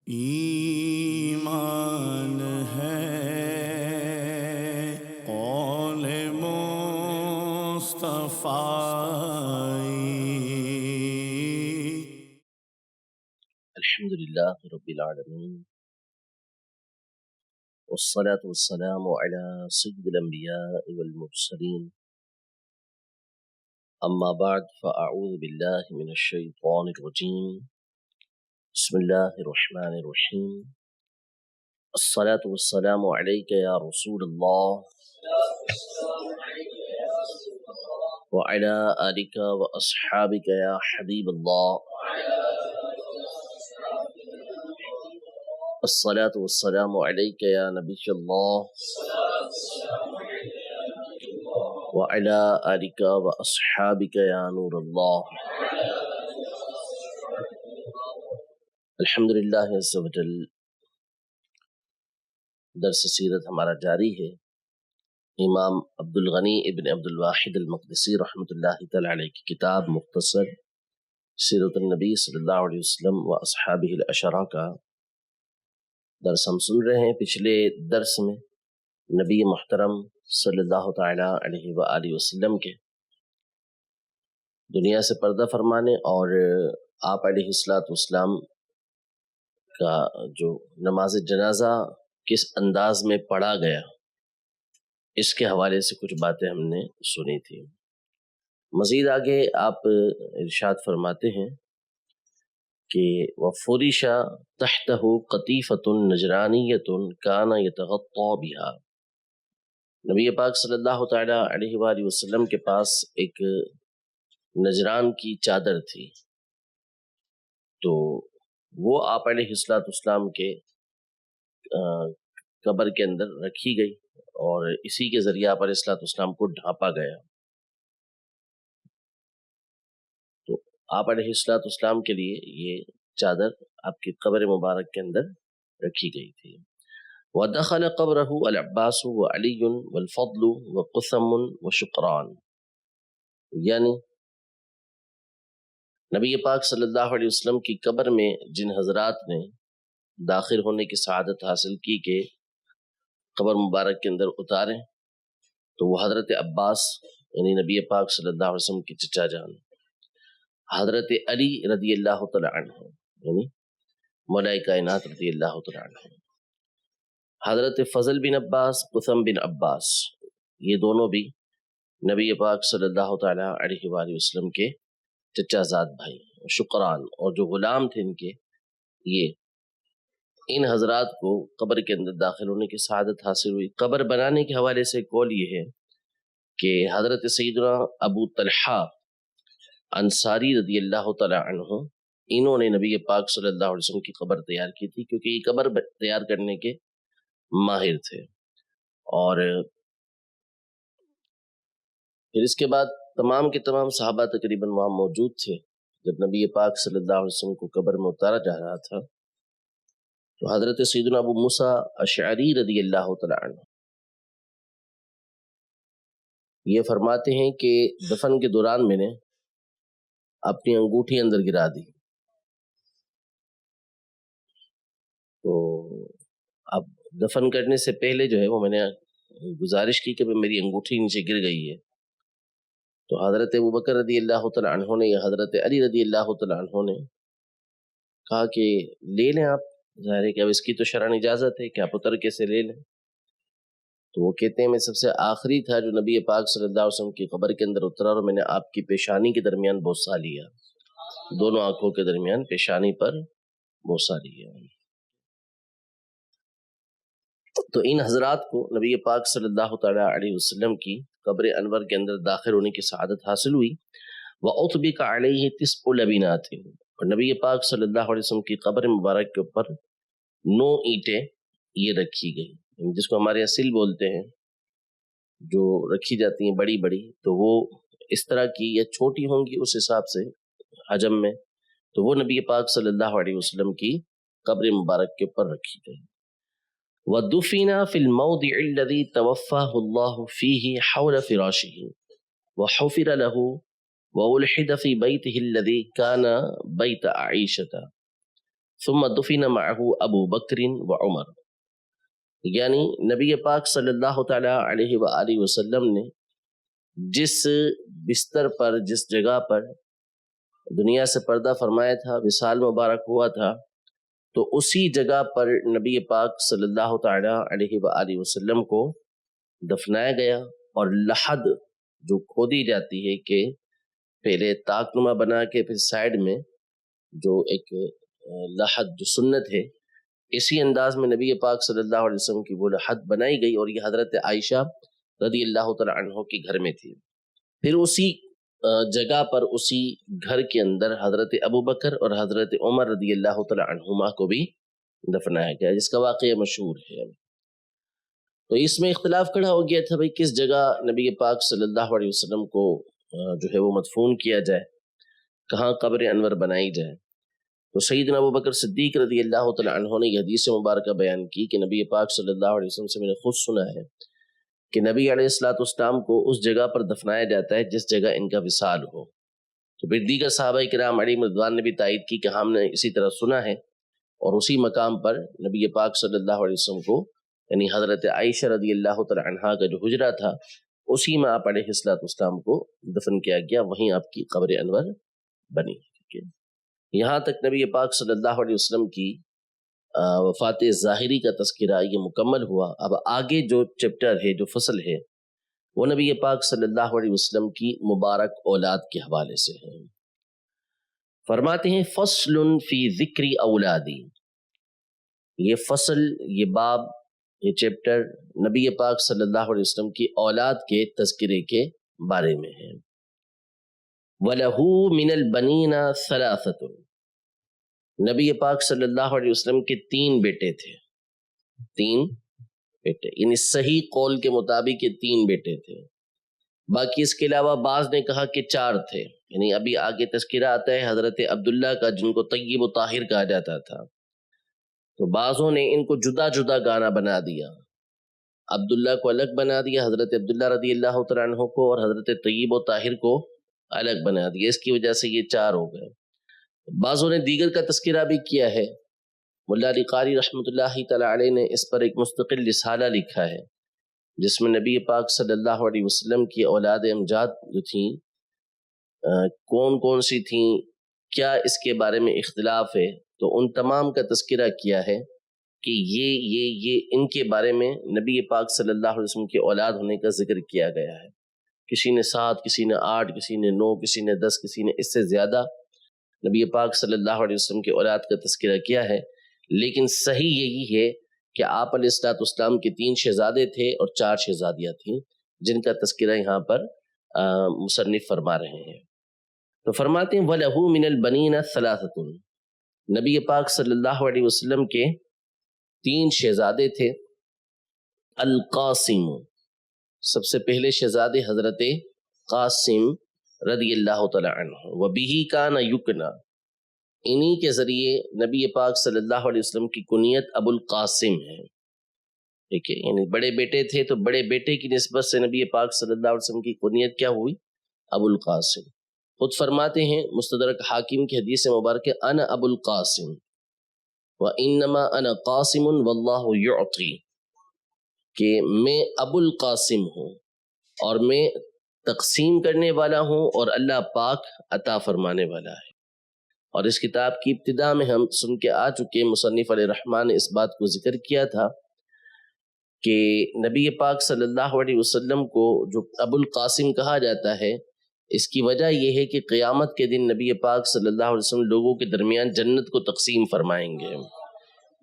ایمان ہے قول مصطفی۔ الحمد للہ رب العالمین والصلاة والسلام على سید الانبیاء والمرسلین، اما بعد فاعوذ باللہ من الشیطان الرجیم، بسم اللہ الرحمن الرحیم۔ الصلاة والسلام علیک یا رسول اللہ وعلى آلک واصحابک یا حبیب اللہ۔ الصلاة والسلام علیک یا نبی اللہ وعلى آلک واصحابک یا نور اللہ۔ الحمدللہ عز و جل، درس سیرت ہمارا جاری ہے۔ امام عبد الغنی ابن عبد الواحد المقدسی رحمۃ اللہ تعالی علیہ کی کتاب مختصر سیرت النبی صلی اللہ علیہ وسلم و اصحابہ العشرہ کا درس ہم سن رہے ہیں۔ پچھلے درس میں نبی محترم صلی اللہ تعالی علیہ وآلہ وسلم کے دنیا سے پردہ فرمانے اور آپ علیہ الصلوۃ والسلام کا جو نماز جنازہ کس انداز میں پڑھا گیا، اس کے حوالے سے کچھ باتیں ہم نے سنی تھی۔ مزید آگے آپ ارشاد فرماتے ہیں کہ وَفُرِشَ تَحْتَهُ قَطِيفَةٌ نَجْرَانِيَّةٌ كَانَ يَتَغَطَّى بِهَا۔ نبی پاک صلی اللہ تعالی علیہ وآلہ وسلم کے پاس ایک نجران کی چادر تھی، تو وہ آپ علیہ الصلوۃ والسلام کے قبر کے اندر رکھی گئی اور اسی کے ذریعے آپ علیہ الصلوۃ والسلام کو ڈھانپا گیا۔ تو آپ علیہ الصلوۃ والسلام کے لیے یہ چادر آپ کی قبر مبارک کے اندر رکھی گئی تھی۔ وَدَخَلَ قَبْرَهُ الْعَبَّاسُ وَعَلِيٌّ وَالْفَضْلُ وَقُثَمٌ وَشُقْرَانٌ، یعنی نبی پاک صلی اللہ علیہ وسلم کی قبر میں جن حضرات نے داخل ہونے کی سعادت حاصل کی کہ قبر مبارک کے اندر اتاریں، تو وہ حضرت عباس یعنی نبی پاک صلی اللہ علیہ وسلم کی چچا جان، حضرت علی رضی اللہ تعالی عنہ یعنی مولا کائنات رضی اللہ تعالی عنہ، حضرت فضل بن عباس، قثم بن عباس، یہ دونوں بھی نبی پاک صلی اللہ تعالی علیہ وآلہ وسلم کے چچا زاد بھائی، شقران اور جو غلام تھے ان کے، یہ ان حضرات کو قبر کے اندر داخل ہونے کی سعادت حاصل ہوئی۔ قبر بنانے کے حوالے سے قول یہ ہے کہ حضرت سیدنا ابو طلحہ انصاری رضی اللہ تعالی عنہ، انہوں نے نبی پاک صلی اللہ علیہ وسلم کی قبر تیار کی تھی، کیونکہ یہ قبر تیار کرنے کے ماہر تھے۔ اور پھر اس کے بعد تمام کے تمام صحابہ تقریباً وہاں موجود تھے جب نبی پاک صلی اللہ علیہ وسلم کو قبر میں اتارا جا رہا تھا۔ تو حضرت سیدنا ابو موسیٰ اشعری رضی اللہ تعالی عنہ یہ فرماتے ہیں کہ دفن کے دوران میں نے اپنی انگوٹھی اندر گرا دی، تو اب دفن کرنے سے پہلے جو ہے وہ میں نے گزارش کی کہ میری انگوٹھی نیچے گر گئی ہے، تو حضرت ابوبکر رضی اللہ تعالی عنہ نے یا حضرت علی رضی اللہ تعالی عنہ نے کہا کہ لے لیں آپ، ظاہر ہے کہ اب اس کی تو شرعاً اجازت ہے کہ آپ اتر کے سے لے لیں۔ تو وہ کہتے ہیں میں سب سے آخری تھا جو نبی پاک صلی اللہ علیہ وسلم کی قبر کے اندر اترا، اور میں نے آپ کی پیشانی کے درمیان بوسہ لیا، دونوں آنکھوں کے درمیان پیشانی پر بوسہ لیا۔ تو ان حضرات کو نبی پاک صلی اللہ تعالی علیہ وسلم کی قبر انور کے اندر داخل ہونے کی سعادت حاصل ہوئی۔ وَأُطْبِقَ عَلَيْهِ تِسْعُ لَبِنَاتٍ، اور نبی پاک صلی اللہ علیہ وسلم کی قبر مبارک کے اوپر 9 اینٹیں یہ رکھی گئی، جس کو ہمارے اصل بولتے ہیں، جو رکھی جاتی ہیں بڑی بڑی، تو وہ اس طرح کی یا چھوٹی ہوں گی اس حساب سے حجم میں، تو وہ نبی پاک صلی اللہ علیہ وسلم کی قبر مبارک کے اوپر رکھی گئی۔ وَدُفِنَ فِي الْمَوْضِعِ الَّذِي تَوَفَّاهُ اللَّهُ فِيهِ حَوْلَ فِرَاشِهِ وَحُفِرَ لَهُ وَأُلْحِدَ فِي بَيْتِهِ الَّذِي كَانَ بَيْتَ عَائِشَةَ، ثم دفن معه ابو بکر و عمر، یعنی نبی پاک صلی اللہ تعالی علیہ وآلہ وسلم نے جس بستر پر، جس جگہ پر دنیا سے پردہ فرمایا تھا، وصال مبارک ہوا تھا، تو اسی جگہ پر نبی پاک صلی اللہ تعالی علیہ وآلہ وسلم کو دفنایا گیا، اور لحد جو کھودی جاتی ہے کہ پہلے طاق نما بنا کے پھر سائڈ میں جو ایک لحد جو سنت ہے، اسی انداز میں نبی پاک صلی اللہ علیہ وسلم کی وہ لحد بنائی گئی، اور یہ حضرت عائشہ رضی اللہ تعالی عنہ کے گھر میں تھی۔ پھر اسی جگہ پر، اسی گھر کے اندر حضرت ابو بکر اور حضرت عمر رضی اللہ تعالی عنہما کو بھی دفنایا گیا، جس کا واقعہ مشہور ہے۔ تو اس میں اختلاف کھڑا ہو گیا تھا بھئی کس جگہ نبی پاک صلی اللہ علیہ وسلم کو جو ہے وہ مدفون کیا جائے، کہاں قبر انور بنائی جائے۔ تو سیدنا ابو بکر صدیق رضی اللہ تعالی عنہ نے یہ حدیث مبارکہ بیان کی کہ نبی پاک صلی اللہ علیہ وسلم سے میں نے خود سنا ہے کہ نبی علیہ السلام کو اس جگہ پر دفنایا جاتا ہے جس جگہ ان کا وصال ہو۔ تو پھر دیگر صحابہ کرام علیہم رضوان نے بھی تائید کی کہ ہم نے اسی طرح سنا ہے، اور اسی مقام پر نبی پاک صلی اللہ علیہ وسلم کو، یعنی حضرت عائشہ رضی اللہ تعالی عنہا کا جو حجرہ تھا، اسی میں آپ علیہ السلام کو دفن کیا گیا، وہیں آپ کی قبر انور بنی۔ یہاں تک نبی پاک صلی اللہ علیہ وسلم کی وفات ظاہری کا تذکرہ یہ مکمل ہوا۔ اب آگے جو چیپٹر ہے، جو فصل ہے، وہ نبی پاک صلی اللہ علیہ وسلم کی مبارک اولاد کے حوالے سے ہے۔ فرماتے ہیں فصل فی ذکر اولادی، یہ فصل، یہ باب، یہ چیپٹر نبی پاک صلی اللہ علیہ وسلم کی اولاد کے تذکرے کے بارے میں ہے۔ وَلَهُ مِنَ الْبَنِينَ ثَلَاثَةٌ، نبی پاک صلی اللہ علیہ وسلم کے 3 بیٹے تھے، 3 بیٹے، یعنی صحیح قول کے مطابق یہ 3 بیٹے تھے۔ باقی اس کے علاوہ بعض نے کہا کہ 4 تھے، یعنی ابھی آگے تذکرہ آتا ہے حضرت عبداللہ کا، جن کو طیب و طاہر کہا جاتا تھا۔ تو بعضوں نے ان کو جدا جدا گانا بنا دیا، عبداللہ کو الگ بنا دیا، حضرت عبداللہ رضی اللہ تعالیٰ عنہ کو، اور حضرت طیب و طاہر کو الگ بنا دیا، اس کی وجہ سے یہ 4 ہو گئے۔ بعضوں نے دیگر کا تذکرہ بھی کیا ہے، ملا علی قاری رحمۃ اللہ تعالی علیہ نے اس پر ایک مستقل رسالہ لکھا ہے، جس میں نبی پاک صلی اللہ علیہ وسلم کی اولاد امجاد جو تھیں، کون کون سی تھیں، کیا اس کے بارے میں اختلاف ہے، تو ان تمام کا تذکرہ کیا ہے کہ یہ ان کے بارے میں نبی پاک صلی اللہ علیہ وسلم کی اولاد ہونے کا ذکر کیا گیا ہے۔ کسی نے 7، کسی نے 8، کسی نے 9، کسی نے 10، کسی نے اس سے زیادہ نبی پاک صلی اللہ علیہ وسلم کی اولاد کا تذکرہ کیا ہے، لیکن صحیح یہی ہے کہ آپ علیہ السلام کے 3 شہزادے تھے اور 4 شہزادیاں تھیں، جن کا تذکرہ یہاں پر مصنف فرما رہے ہیں۔ تو فرماتے ہیں وَلَهُ مِنَ الْبَنِينَ ثَلَاثَةٌ، نبی پاک صلی اللہ علیہ وسلم کے 3 شہزادے تھے۔ القاسم، سب سے پہلے شہزادے حضرت قاسم رضی اللہ تعالی عنہ، وَبِهِ كَانَ يُكْنَى، انہی کے ذریعے نبی پاک صلی اللہ علیہ وسلم کی کنیت ابو القاسم ہے۔ ٹھیک ہے، یعنی بڑے بیٹے تھے تو بڑے بیٹے کی نسبت سے نبی پاک صلی اللہ علیہ وسلم کی کنیت کیا ہوئی؟ ابو القاسم۔ خود فرماتے ہیں مستدرک حاکم کی حدیث مبارکہ انا ابو القاسم وانما انا قاسم واللہ یعطی، کہ میں ابو القاسم ہوں اور میں تقسیم کرنے والا ہوں، اور اللہ پاک عطا فرمانے والا ہے۔ اور اس کتاب کی ابتدا میں ہم سن کے آ چکے، مصنف علیہ الرحمٰن نے اس بات کو ذکر کیا تھا کہ نبی پاک صلی اللہ علیہ وسلم کو جو ابو القاسم کہا جاتا ہے، اس کی وجہ یہ ہے کہ قیامت کے دن نبی پاک صلی اللہ علیہ وسلم لوگوں کے درمیان جنت کو تقسیم فرمائیں گے،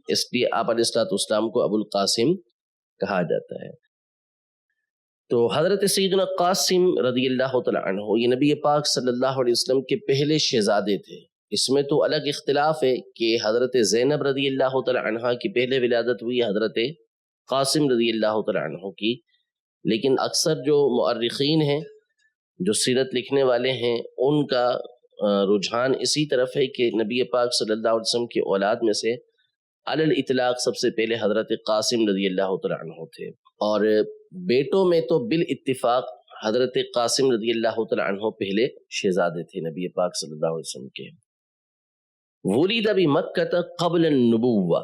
اس لیے آپ علیہ السلام کو ابو القاسم کہا جاتا ہے۔ تو حضرت سیدنا قاسم رضی اللہ تعالی عنہ یہ نبی پاک صلی اللہ علیہ وسلم کے پہلے شہزادے تھے۔ اس میں تو الگ اختلاف ہے کہ حضرت زینب رضی اللہ تعالی عنہ کی پہلے ولادت ہوئی حضرت قاسم رضی اللہ تعالی عنہ کی، لیکن اکثر جو مؤرخین ہیں، جو سیرت لکھنے والے ہیں، ان کا رجحان اسی طرف ہے کہ نبی پاک صلی اللہ علیہ وسلم کی اولاد میں سے علی الاطلاق سب سے پہلے حضرت قاسم رضی اللہ تعالی عنہ تھے، اور بیٹوں میں تو بالاتفاق حضرت قاسم رضی اللہ تعالی عنہ پہلے شہزادے تھے نبی پاک صلی اللہ علیہ وسلم کے۔ ولد بمکۃ قبل النبوہ،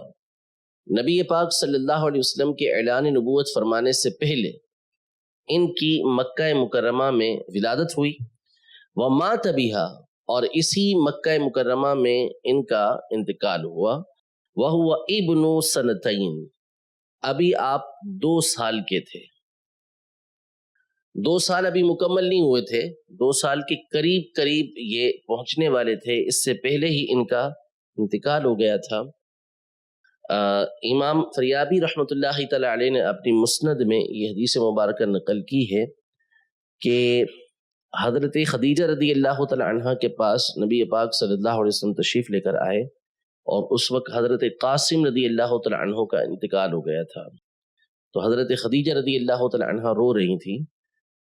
نبی پاک صلی اللہ علیہ وسلم کے اعلان نبوت فرمانے سے پہلے ان کی مکہ مکرمہ میں ولادت ہوئی، ومات بہا، اور اسی مکہ مکرمہ میں ان کا انتقال ہوا، وہو ابن سنتین، ابھی آپ 2 سال کے تھے، 2 سال ابھی مکمل نہیں ہوئے تھے، 2 سال کے قریب قریب یہ پہنچنے والے تھے، اس سے پہلے ہی ان کا انتقال ہو گیا تھا۔ امام فریابی رحمۃ اللہ تعالی علیہ نے اپنی مسند میں یہ حدیث مبارکہ نقل کی ہے کہ حضرت خدیجہ رضی اللہ تعالی عنہ کے پاس نبی پاک صلی اللہ علیہ وسلم تشریف لے کر آئے، اور اس وقت حضرت قاسم رضی اللہ تعالی عنہ کا انتقال ہو گیا تھا، تو حضرت خدیجہ رضی اللہ تعالی عنہ رو رہی تھی،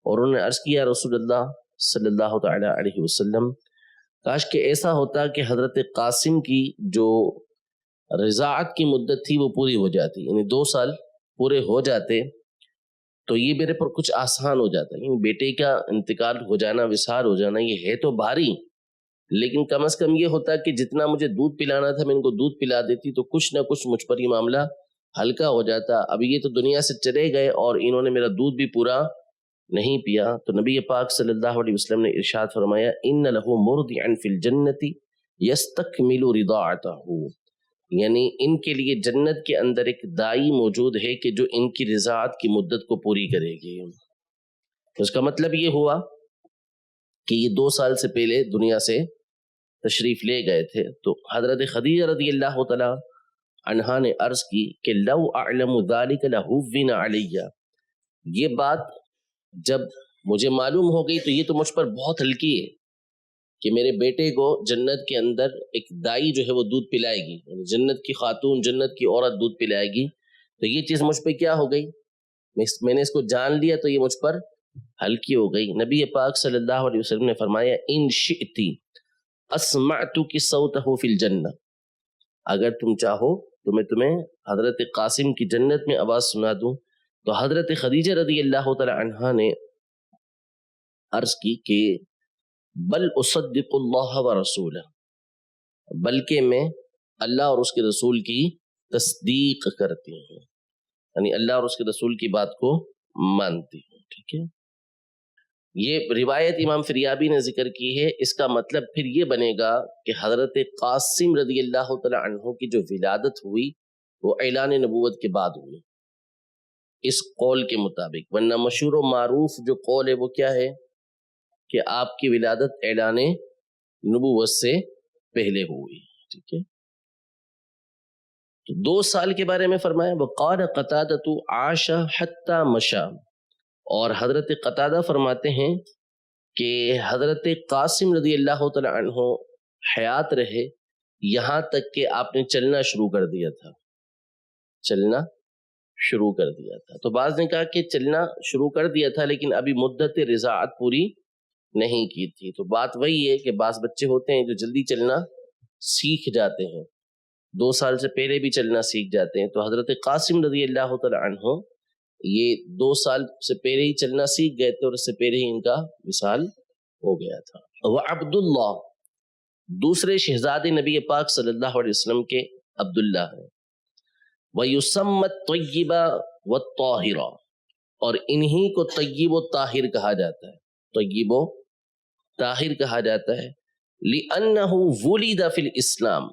اور انہوں نے عرض کیا رسول اللہ صلی اللہ تعالی علیہ وسلم، کاش کہ ایسا ہوتا کہ حضرت قاسم کی جو رضاعت کی مدت تھی وہ پوری ہو جاتی، یعنی 2 سال پورے ہو جاتے تو یہ میرے پر کچھ آسان ہو جاتا، یعنی بیٹے کا انتقال ہو جانا، وصال ہو جانا، یہ ہے تو بھاری، لیکن کم از کم یہ ہوتا کہ جتنا مجھے دودھ پلانا تھا میں ان کو دودھ پلا دیتی تو کچھ نہ کچھ مجھ پر یہ معاملہ ہلکا ہو جاتا۔ اب یہ تو دنیا سے چلے گئے اور انہوں نے میرا دودھ بھی پورا نہیں پیا، تو نبی پاک صلی اللہ علیہ وسلم نے ارشاد فرمایا ان لہ مرضعا فی الجنۃ یستکمل رضاعتہ، یعنی ان کے لیے جنت کے اندر ایک دائی موجود ہے کہ جو ان کی رضاعت کی مدت کو پوری کرے گی۔ اس کا مطلب یہ ہوا کہ یہ 2 سال سے پہلے دنیا سے تشریف لے گئے تھے، تو حضرت خدیجہ رضی اللہ تعالی عنہا نے عرض کی کہ لو اعلم ذلک لہون علی، یہ بات جب مجھے معلوم ہو گئی تو یہ تو مجھ پر بہت ہلکی ہے کہ میرے بیٹے کو جنت کے اندر ایک دائی جو ہے وہ دودھ پلائے گی، یعنی جنت کی خاتون، جنت کی عورت دودھ پلائے گی، تو یہ چیز مجھ پہ کیا ہو گئی، میں نے اس کو جان لیا تو یہ مجھ پر ہلکی ہو گئی۔ نبی پاک صلی اللہ علیہ وسلم نے فرمایا ان شئتی اسمعتک صوتہ فی الجنہ، اگر تم چاہو تو میں تمہیں حضرت قاسم کی جنت میں آواز سنا دوں۔ تو حضرت خدیجہ رضی اللہ تعالی عنہا نے عرض کی کہ بل اصدق اللہ ورسولہ، بلکہ میں اللہ اور اس کے رسول کی تصدیق کرتی ہوں، یعنی اللہ اور اس کے رسول کی بات کو مانتی ہوں۔ ٹھیک ہے، یہ روایت امام فریابی نے ذکر کی ہے، اس کا مطلب پھر یہ بنے گا کہ حضرت قاسم رضی اللہ تعالی عنہ کی جو ولادت ہوئی وہ اعلان نبوت کے بعد ہوئی اس قول کے مطابق، ورنہ مشہور و معروف جو قول ہے وہ کیا ہے کہ آپ کی ولادت اعلان نبوت سے پہلے ہوئی۔ ٹھیک ہے، تو 2 سال کے بارے میں فرمایا وقال قتادۃ عاش حتی مشى، اور حضرت قتادہ فرماتے ہیں کہ حضرت قاسم رضی اللہ تعالی عنہ حیات رہے یہاں تک کہ آپ نے چلنا شروع کر دیا تھا، چلنا شروع کر دیا تھا۔ تو بعض نے کہا کہ چلنا شروع کر دیا تھا لیکن ابھی مدت رضاعت پوری نہیں کی تھی، تو بات وہی ہے کہ بعض بچے ہوتے ہیں جو جلدی چلنا سیکھ جاتے ہیں، 2 سال سے پہلے بھی چلنا سیکھ جاتے ہیں، تو حضرت قاسم رضی اللہ تعالی عنہ یہ 2 سال سے پہلے ہی چلنا سیکھ گئے تھے اور اس سے پہلے ہی ان کا وصال ہو گیا تھا۔ وعبداللہ، دوسرے شہزادے نبی پاک صلی اللہ علیہ وسلم کے عبداللہ ہیں، وَيُسَمَّ الطَّيِّبَ وَالطَّاهِرَ، اور انہی کو طیب و طاہر کہا جاتا ہے، طیب و طاہر کہا جاتا ہے، لِأَنَّهُ وُلِدَ فِي الْإِسْلَامِ،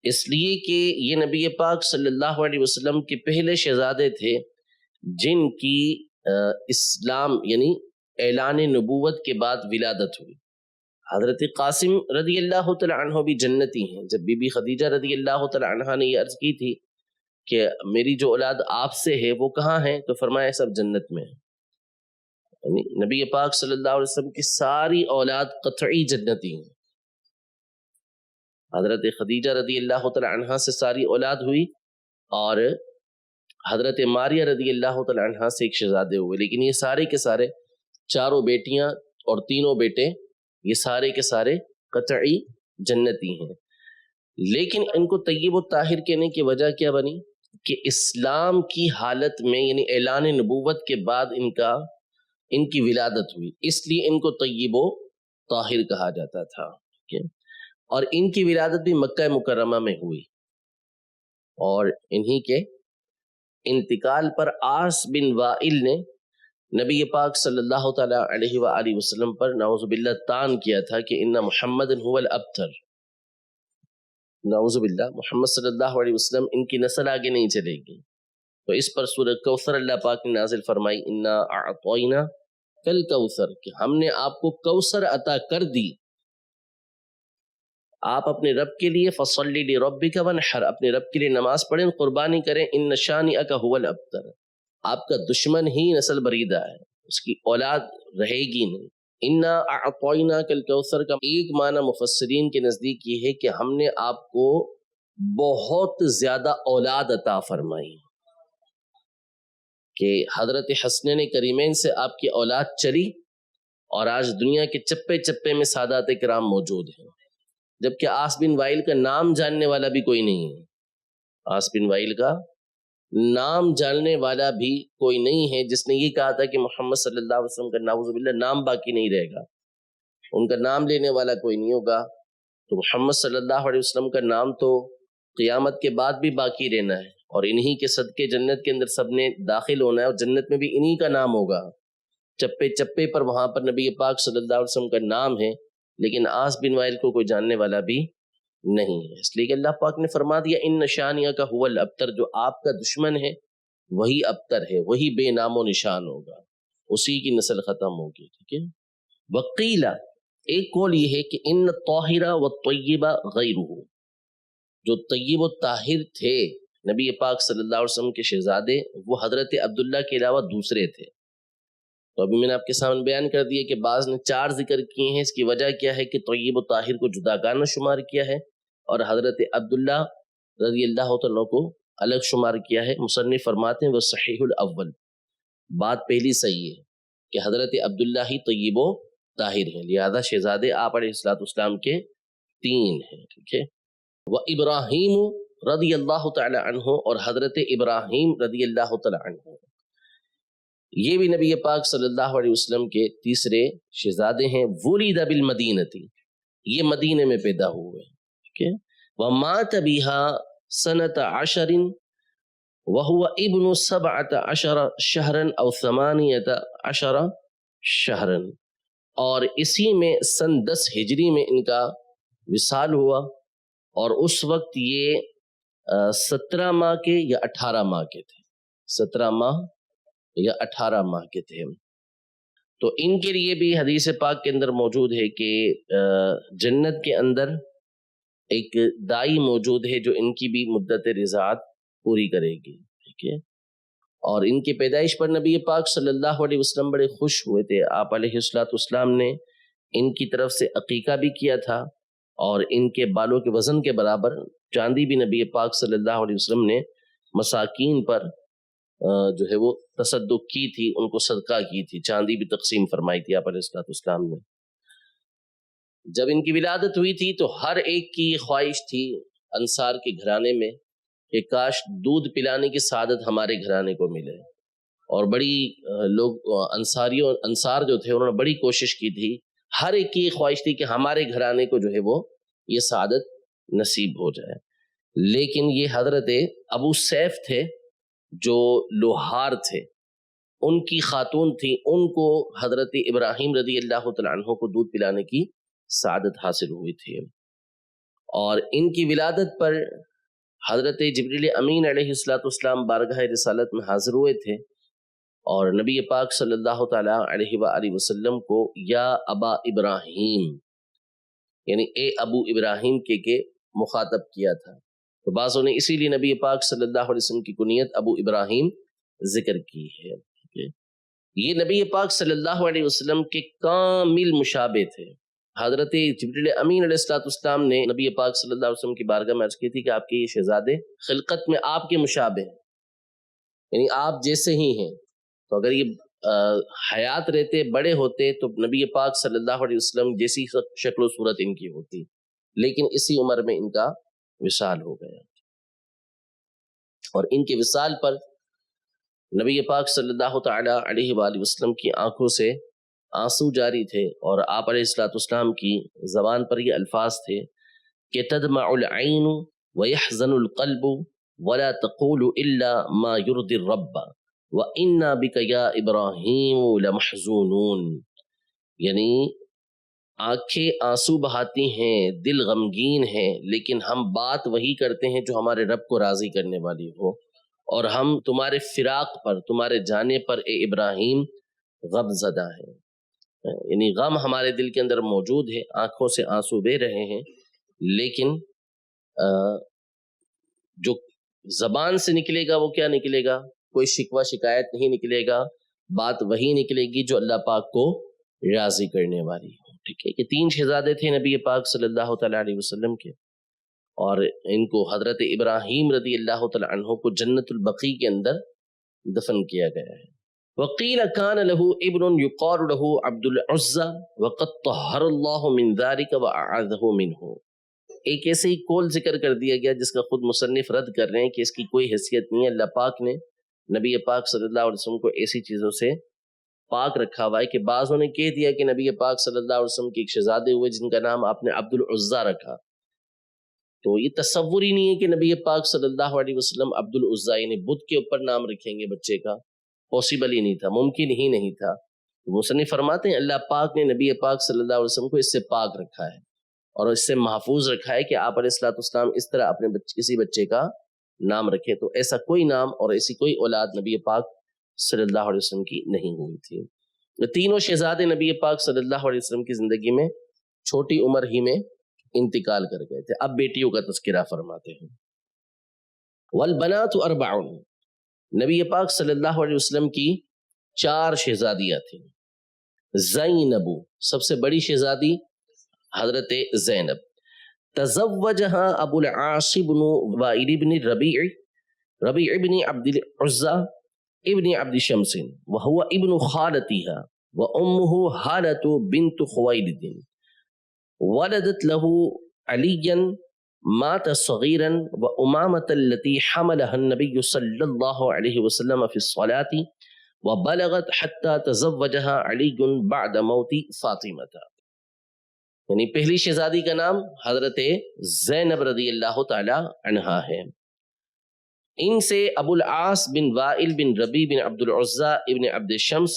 اس لیے کہ یہ نبی پاک صلی اللہ علیہ وسلم کے پہلے شہزادے تھے جن کی اسلام یعنی اعلان نبوت کے بعد ولادت ہوئی۔ حضرت قاسم رضی اللہ تعالی عنہ بھی جنتی ہیں، جب بی بی خدیجہ رضی اللہ تعالی عنہ نے یہ عرض کی تھی کہ میری جو اولاد آپ سے ہے وہ کہاں ہیں، تو فرمایا سب جنت میں ہیں، یعنی نبی پاک صلی اللہ علیہ وسلم کی ساری اولاد قطعی جنتی ہیں۔ حضرت خدیجہ رضی اللہ تعالی عنہ سے ساری اولاد ہوئی اور حضرت ماریہ رضی اللہ تعالی عنہ سے ایک شہزادے ہوئے، لیکن یہ سارے کے سارے 4 بیٹیاں اور 3 بیٹے یہ سارے کے سارے قطعی جنتی ہیں۔ لیکن ان کو طیب و طاہر کہنے کی وجہ کیا بنی کہ اسلام کی حالت میں یعنی اعلان نبوت کے بعد ان کی ولادت ہوئی، اس لیے ان کو طیب و طاہر کہا جاتا تھا۔ اور ان کی ولادت بھی مکہ مکرمہ میں ہوئی، اور انہی کے انتقال پر عاص بن وائل نے نبی پاک صلی اللہ تعالی علیہ وآلہ وسلم پر نعوذ باللہ طعن کیا تھا کہ ان محمد هو الابتر، نعوذ باللہ محمد صلی اللہ علیہ وسلم ان کی نسل آگے نہیں چلے گی۔ تو اس پر سورہ کوثر اللہ پاک نے نازل فرمائی انا اعطینا کل کوثر، کہ ہم نے آپ کو کوثر عطا کر دی، آپ اپنے رب کے لیے فصلی لربک وانحر، اپنے رب کے لیے نماز پڑھیں، قربانی کریں، ان شانئک هو الابتر، آپ کا دشمن ہی نسل بریدہ ہے، اس کی اولاد رہے گی نہیں۔ انا اعطینا کل کوثر کا ایک معنی مفسرین کے نزدیک یہ ہے کہ ہم نے آپ کو بہت زیادہ اولاد عطا فرمائی، کہ حضرت حسنین کریمین سے آپ کی اولاد چلی، اور آج دنیا کے چپے چپے میں سادات کرام موجود ہیں، جبکہ عاص بن وائل کا نام جاننے والا بھی کوئی نہیں ہے، عاص بن وائل کا نام جاننے والا بھی کوئی نہیں ہے، جس نے یہ کہا تھا کہ محمد صلی اللہ علیہ وسلم کا نعوذ باللہ نام باقی نہیں رہے گا، ان کا نام لینے والا کوئی نہیں ہوگا۔ تو محمد صلی اللہ علیہ وسلم کا نام تو قیامت کے بعد بھی باقی رہنا ہے، اور انہی کے صدقے جنت کے اندر سب نے داخل ہونا ہے، اور جنت میں بھی انہی کا نام ہوگا، چپے چپے پر وہاں پر نبی پاک صلی اللہ علیہ وسلم کا نام ہے، لیکن عاص بن وائل کو کوئی جاننے والا بھی نہیں ہے، اس لیے کہ اللہ پاک نے فرما دیا ان شانئک هو الابتر، جو آپ کا دشمن ہے وہی ابتر ہے، وہی بے نام و نشان ہوگا، اسی کی نسل ختم ہوگی، ٹھیک ہے۔ وقیل، ایک قول یہ ہے کہ ان الطاہر والطیب غیرہ، جو طیب و طاہر تھے نبی پاک صلی اللہ علیہ وسلم کے شہزادے، وہ حضرت عبداللہ کے علاوہ دوسرے تھے۔ تو ابھی میں نے آپ کے سامنے بیان کر دیا کہ بعض نے 4 ذکر کیے ہیں، اس کی وجہ کیا ہے کہ طیب و طاہر کو جداگانہ شمار کیا ہے، اور حضرت عبداللہ رضی اللہ تعالیٰ کو الگ شمار کیا ہے۔ مصنف فرماتے ہیں وہ صحیح الاول، بات پہلی صحیح ہے کہ حضرت عبداللہ ہی طیب و طاہر ہیں، لہذا شہزادے آپ علیہ السلام کے 3 ہیں، ٹھیک ہے۔ وہ ابراہیم رضی اللہ تعالی عنہ، اور حضرت ابراہیم رضی اللہ تعالی عنہ، یہ بھی نبی پاک صلی اللہ علیہ وسلم کے تیسرے شہزادے ہیں۔ ولد بالمدینتی، یہ مدینے میں پیدا ہوئے، ٹھیک ہے۔ ومات بها سنة 10 وهو ابن 17 شهرا او 18 شهرا، اور اسی میں سن 10 ہجری میں ان کا وصال ہوا، اور اس وقت یہ 17 ماہ کے یا 18 ماہ کے تھے، 17 ماہ یا 18 ماہ کے تھے۔ تو ان کے لیے بھی حدیث پاک کے اندر موجود ہے کہ جنت کے اندر ایک دائی موجود ہے جو ان کی بھی مدت رضاعت پوری کرے گی، ٹھیک ہے۔ اور ان کی پیدائش پر نبی پاک صلی اللہ علیہ وسلم بڑے خوش ہوئے تھے، آپ علیہ السلام نے ان کی طرف سے عقیقہ بھی کیا تھا، اور ان کے بالوں کے وزن کے برابر چاندی بھی نبی پاک صلی اللہ علیہ وسلم نے مساکین پر جو ہے وہ تصدق کی تھی، ان کو صدقہ کی تھی، چاندی بھی تقسیم فرمائی تھی آپ علیہ السلام نے۔ جب ان کی ولادت ہوئی تھی تو ہر ایک کی یہ خواہش تھی انصار کے گھرانے میں کہ کاش دودھ پلانے کی سعادت ہمارے گھرانے کو ملے، اور بڑی لوگ انصار جو تھے انہوں نے بڑی کوشش کی تھی، ہر ایک کی یہ خواہش تھی کہ ہمارے گھرانے کو جو ہے وہ یہ سعادت نصیب ہو جائے، لیکن یہ حضرت ابو سیف تھے جو لوہار تھے، ان کی خاتون تھی، ان کو حضرت ابراہیم رضی اللہ تعالیٰ عنہ کو دودھ پلانے کی سعادت حاصل ہوئی تھی، اور ان کی ولادت پر حضرت جبریل امین علیہ السلام بارگاہ رسالت میں حاضر ہوئے تھے، اور نبی پاک صلی اللہ تعالیٰ علیہ وآلہ وسلم کو یا ابا ابراہیم، یعنی اے ابو ابراہیم کے مخاطب کیا تھا، تو بعضوں نے اسی لیے نبی پاک صلی اللہ علیہ وسلم کی کنیت ابو ابراہیم ذکر کی ہے۔ یہ نبی پاک صلی اللہ علیہ وسلم کے کامل مشابہ تھے۔ حضرت جبریل امین علیہ السلام نے نبی پاک صلی اللہ علیہ وسلم کی بارگاہ میں عرض کی تھی کہ آپ کے یہ شہزادے خلقت میں آپ کے مشابہ ہیں، یعنی آپ جیسے ہی ہیں، تو اگر یہ حیات رہتے بڑے ہوتے تو نبی پاک صلی اللہ علیہ وسلم جیسی شکل و صورت ان کی ہوتی، لیکن اسی عمر میں ان کا وصال ہو گیا، اور ان کے وصال پر نبی پاک صلی اللہ تعالی علیہ وآلہ وسلم کی آنکھوں سے آنسو جاری تھے، اور آپ علیہ السلام کی زبان پر یہ الفاظ تھے کہ تدمع العین ویحزن القلب ولا تقول الا ما يرضي الرب وإنا بك یا ابراہیم لمحزونون، یعنی آنکھیں آنسو بہاتی ہیں، دل غمگین ہے، لیکن ہم بات وہی کرتے ہیں جو ہمارے رب کو راضی کرنے والی ہو، اور ہم تمہارے فراق پر، تمہارے جانے پر اے ابراہیم غم زدہ ہیں۔ یعنی غم ہمارے دل کے اندر موجود ہے، آنکھوں سے آنسو بہہ رہے ہیں، لیکن جو زبان سے نکلے گا وہ کیا نکلے گا؟ کوئی شکوہ شکایت نہیں نکلے گا، بات وہی نکلے گی جو اللہ پاک کو راضی کرنے والی ہو۔ ٹھیک ہے کہ 3 شہزادے تھے نبی پاک صلی اللہ تعالیٰ علیہ وسلم کے، اور ان کو حضرت ابراہیم رضی اللہ تعالیٰ عنہ کو جنت البقیع کے اندر دفن کیا گیا ہے۔ وقیل کان له ابن یقال له عبد العزى وقد طهر الله من ذلك واعاذه منه۔ ایک ایسے ہی قول ذکر کر دیا گیا جس کا خود مصنف رد کر رہے ہیں کہ اس کی کوئی حیثیت نہیں ہے، اللہ پاک نے نبی پاک صلی اللہ علیہ وسلم کو ایسی چیزوں سے پاک رکھا ہوا ہے کہ بعضوں نے کہہ دیا کہ نبی پاک صلی اللہ علیہ وسلم کے ایک شہزادے ہوئے جن کا نام آپ نے عبد العزى رکھا، تو یہ تصور ہی نہیں ہے کہ نبی پاک صلی اللہ علیہ وسلم عبد العزى یعنی بت کے اوپر نام رکھیں گے بچے کا، پاسبل ہی نہیں تھا، ممکن ہی نہیں تھا۔ مصنف فرماتے ہیں اللہ پاک نے نبی پاک صلی اللہ علیہ وسلم کو اس سے پاک رکھا ہے اور اس سے محفوظ رکھا ہے کہ آپ علیہ الصلوۃ والسلام اس طرح اپنے کسی بچے کا نام رکھیں، تو ایسا کوئی نام اور ایسی کوئی اولاد نبی پاک صلی اللہ علیہ وسلم کی نہیں ہوئی تھی۔ یہ تینوں شہزادے نبی پاک صلی اللہ علیہ وسلم کی زندگی میں چھوٹی عمر ہی میں انتقال کر گئے تھے۔ اب بیٹیوں کا تذکرہ فرماتے ہیں۔ والبنات اربع، نبی پاک صلی اللہ علیہ وسلم کی 4 شہزادیاں تھیں۔ زینب، سب سے بڑی شہزادی حضرت زینب، تزوجها ابو العاص بن وائل بن ربیع بن عبد العزى ابن عبد شمس وهو ابن خالتها وامه حالة بنت خويلد، ولدت له عليا مات صغيرا وأمامة التي حملها النبي صلى الله عليه وسلم في الصلاة وبلغت حتى تزوجها علي بعد موت فاطمة۔ یعنی پہلی شہزادی کا نام حضرت زینب رضی اللہ تعالی عنہا ہے۔ ان سے ابو العاص بن وائل بن ربیع بن عبد العزى ابن عبد شمس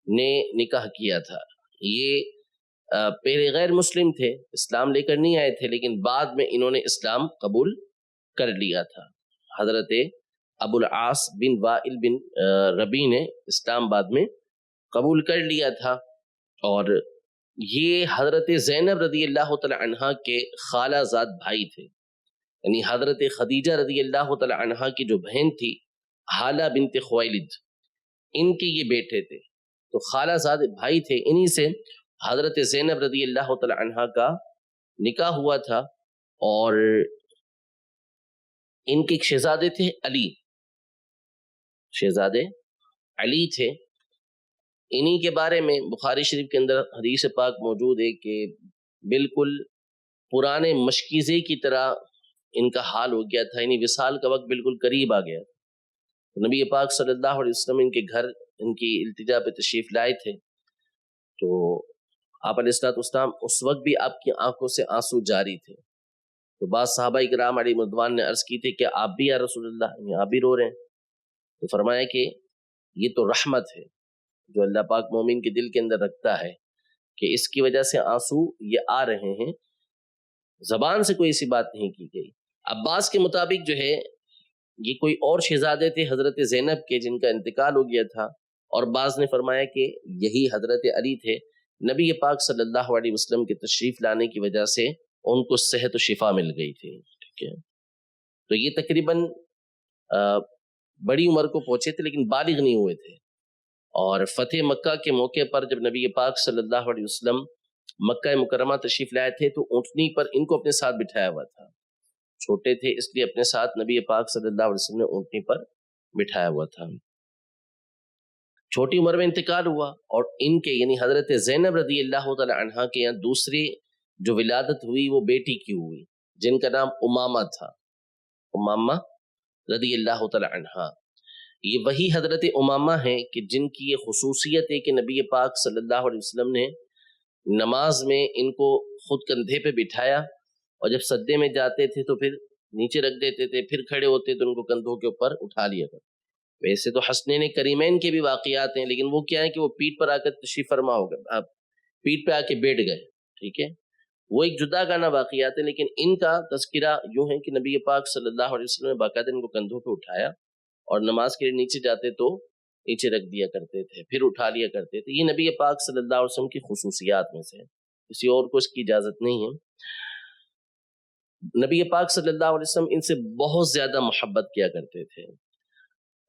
نے نکاح کیا تھا۔ یہ پہلے غیر مسلم تھے، اسلام لے کر نہیں آئے تھے، لیکن بعد میں انہوں نے اسلام قبول کر لیا تھا۔ حضرت ابو العاص بن وائل بن ربیع نے اسلام بعد میں قبول کر لیا تھا، اور یہ حضرت زینب رضی اللہ تعالی عنہا کے خالہ زاد بھائی تھے، یعنی حضرت خدیجہ رضی اللہ تعالی عنہا کی جو بہن تھی حالہ بنت خویلد، ان کے یہ بیٹے تھے، تو خالہ زاد بھائی تھے، انہی سے حضرت زینب رضی اللہ تعالی عنہا کا نکاح ہوا تھا، اور ان کے ایک شہزادے تھے علی، شہزادے علی تھے۔ انہی کے بارے میں بخاری شریف کے اندر حدیث پاک موجود ہے کہ بالکل پرانے مشکیزے کی طرح ان کا حال ہو گیا تھا، یعنی وصال کا وقت بالکل قریب آ گیا تھا۔ نبی پاک صلی اللہ علیہ وسلم ان کے گھر ان کی التجا پہ تشریف لائے تھے، تو آپ علیہ الصلوۃ والسلام اس وقت بھی آپ کی آنکھوں سے آنسو جاری تھے، تو بعض صحابہ کرام علیہ رضوان نے عرض کی تھی کہ آپ بھی یا رسول اللہ، آپ بھی رو رہے ہیں؟ تو فرمایا کہ یہ تو رحمت ہے جو اللہ پاک مومن کے دل کے اندر رکھتا ہے کہ اس کی وجہ سے آنسو یہ آ رہے ہیں، زبان سے کوئی ایسی بات نہیں کی گئی۔ عباس کے مطابق جو ہے یہ کوئی اور شہزادے تھے حضرت زینب کے جن کا انتقال ہو گیا تھا، اور بعض نے فرمایا کہ یہی حضرت علی تھے۔ نبی پاک صلی اللہ علیہ وسلم کے تشریف لانے کی وجہ سے ان کو صحت و شفا مل گئی تھی، ٹھیک ہے۔ تو یہ تقریباً بڑی عمر کو پہنچے تھے لیکن بالغ نہیں ہوئے تھے، اور فتح مکہ کے موقع پر جب نبی پاک صلی اللہ علیہ وسلم مکہ مکرمہ تشریف لائے تھے تو اونٹنی پر ان کو اپنے ساتھ بٹھایا ہوا تھا، چھوٹے تھے اس لیے اپنے ساتھ نبی پاک صلی اللہ علیہ وسلم نے اونٹنی پر بٹھایا ہوا تھا۔ چھوٹی عمر میں انتقال ہوا، اور ان کے یعنی حضرت زینب رضی اللہ تعالی عنہا کے یہاں دوسری جو ولادت ہوئی وہ بیٹی کی ہوئی جن کا نام امامہ تھا، امامہ رضی اللہ تعالی عنہا۔ یہ وہی حضرت امامہ ہیں کہ جن کی یہ خصوصیت ہے کہ نبی پاک صلی اللہ علیہ وسلم نے نماز میں ان کو خود کندھے پہ بٹھایا اور جب سجدے میں جاتے تھے تو پھر نیچے رکھ دیتے تھے، پھر کھڑے ہوتے تو ان کو کندھوں کے اوپر اٹھا لیا کرتے۔ ویسے تو حسنین کریمین کے بھی واقعات ہیں، لیکن وہ کیا ہے کہ وہ پیٹھ پر آ کر تشریف فرما ہو گئے، آپ پیٹھ پہ آ کے بیٹھ گئے، ٹھیک ہے، وہ ایک جدا گانا واقعات ہے، لیکن ان کا تذکرہ یوں ہے کہ نبی پاک صلی اللہ علیہ وسلم نے باقاعدہ ان کو کندھوں پہ اٹھایا اور نماز کے لیے نیچے جاتے تو نیچے رکھ دیا کرتے تھے، پھر اٹھا لیا کرتے تھے۔ یہ نبی پاک صلی اللہ علیہ وسلم کی خصوصیات میں سے ہے، کسی اور کو اس کی اجازت نہیں ہے۔ نبی پاک صلی اللہ علیہ وسلم ان سے بہت زیادہ محبت کیا کرتے تھے،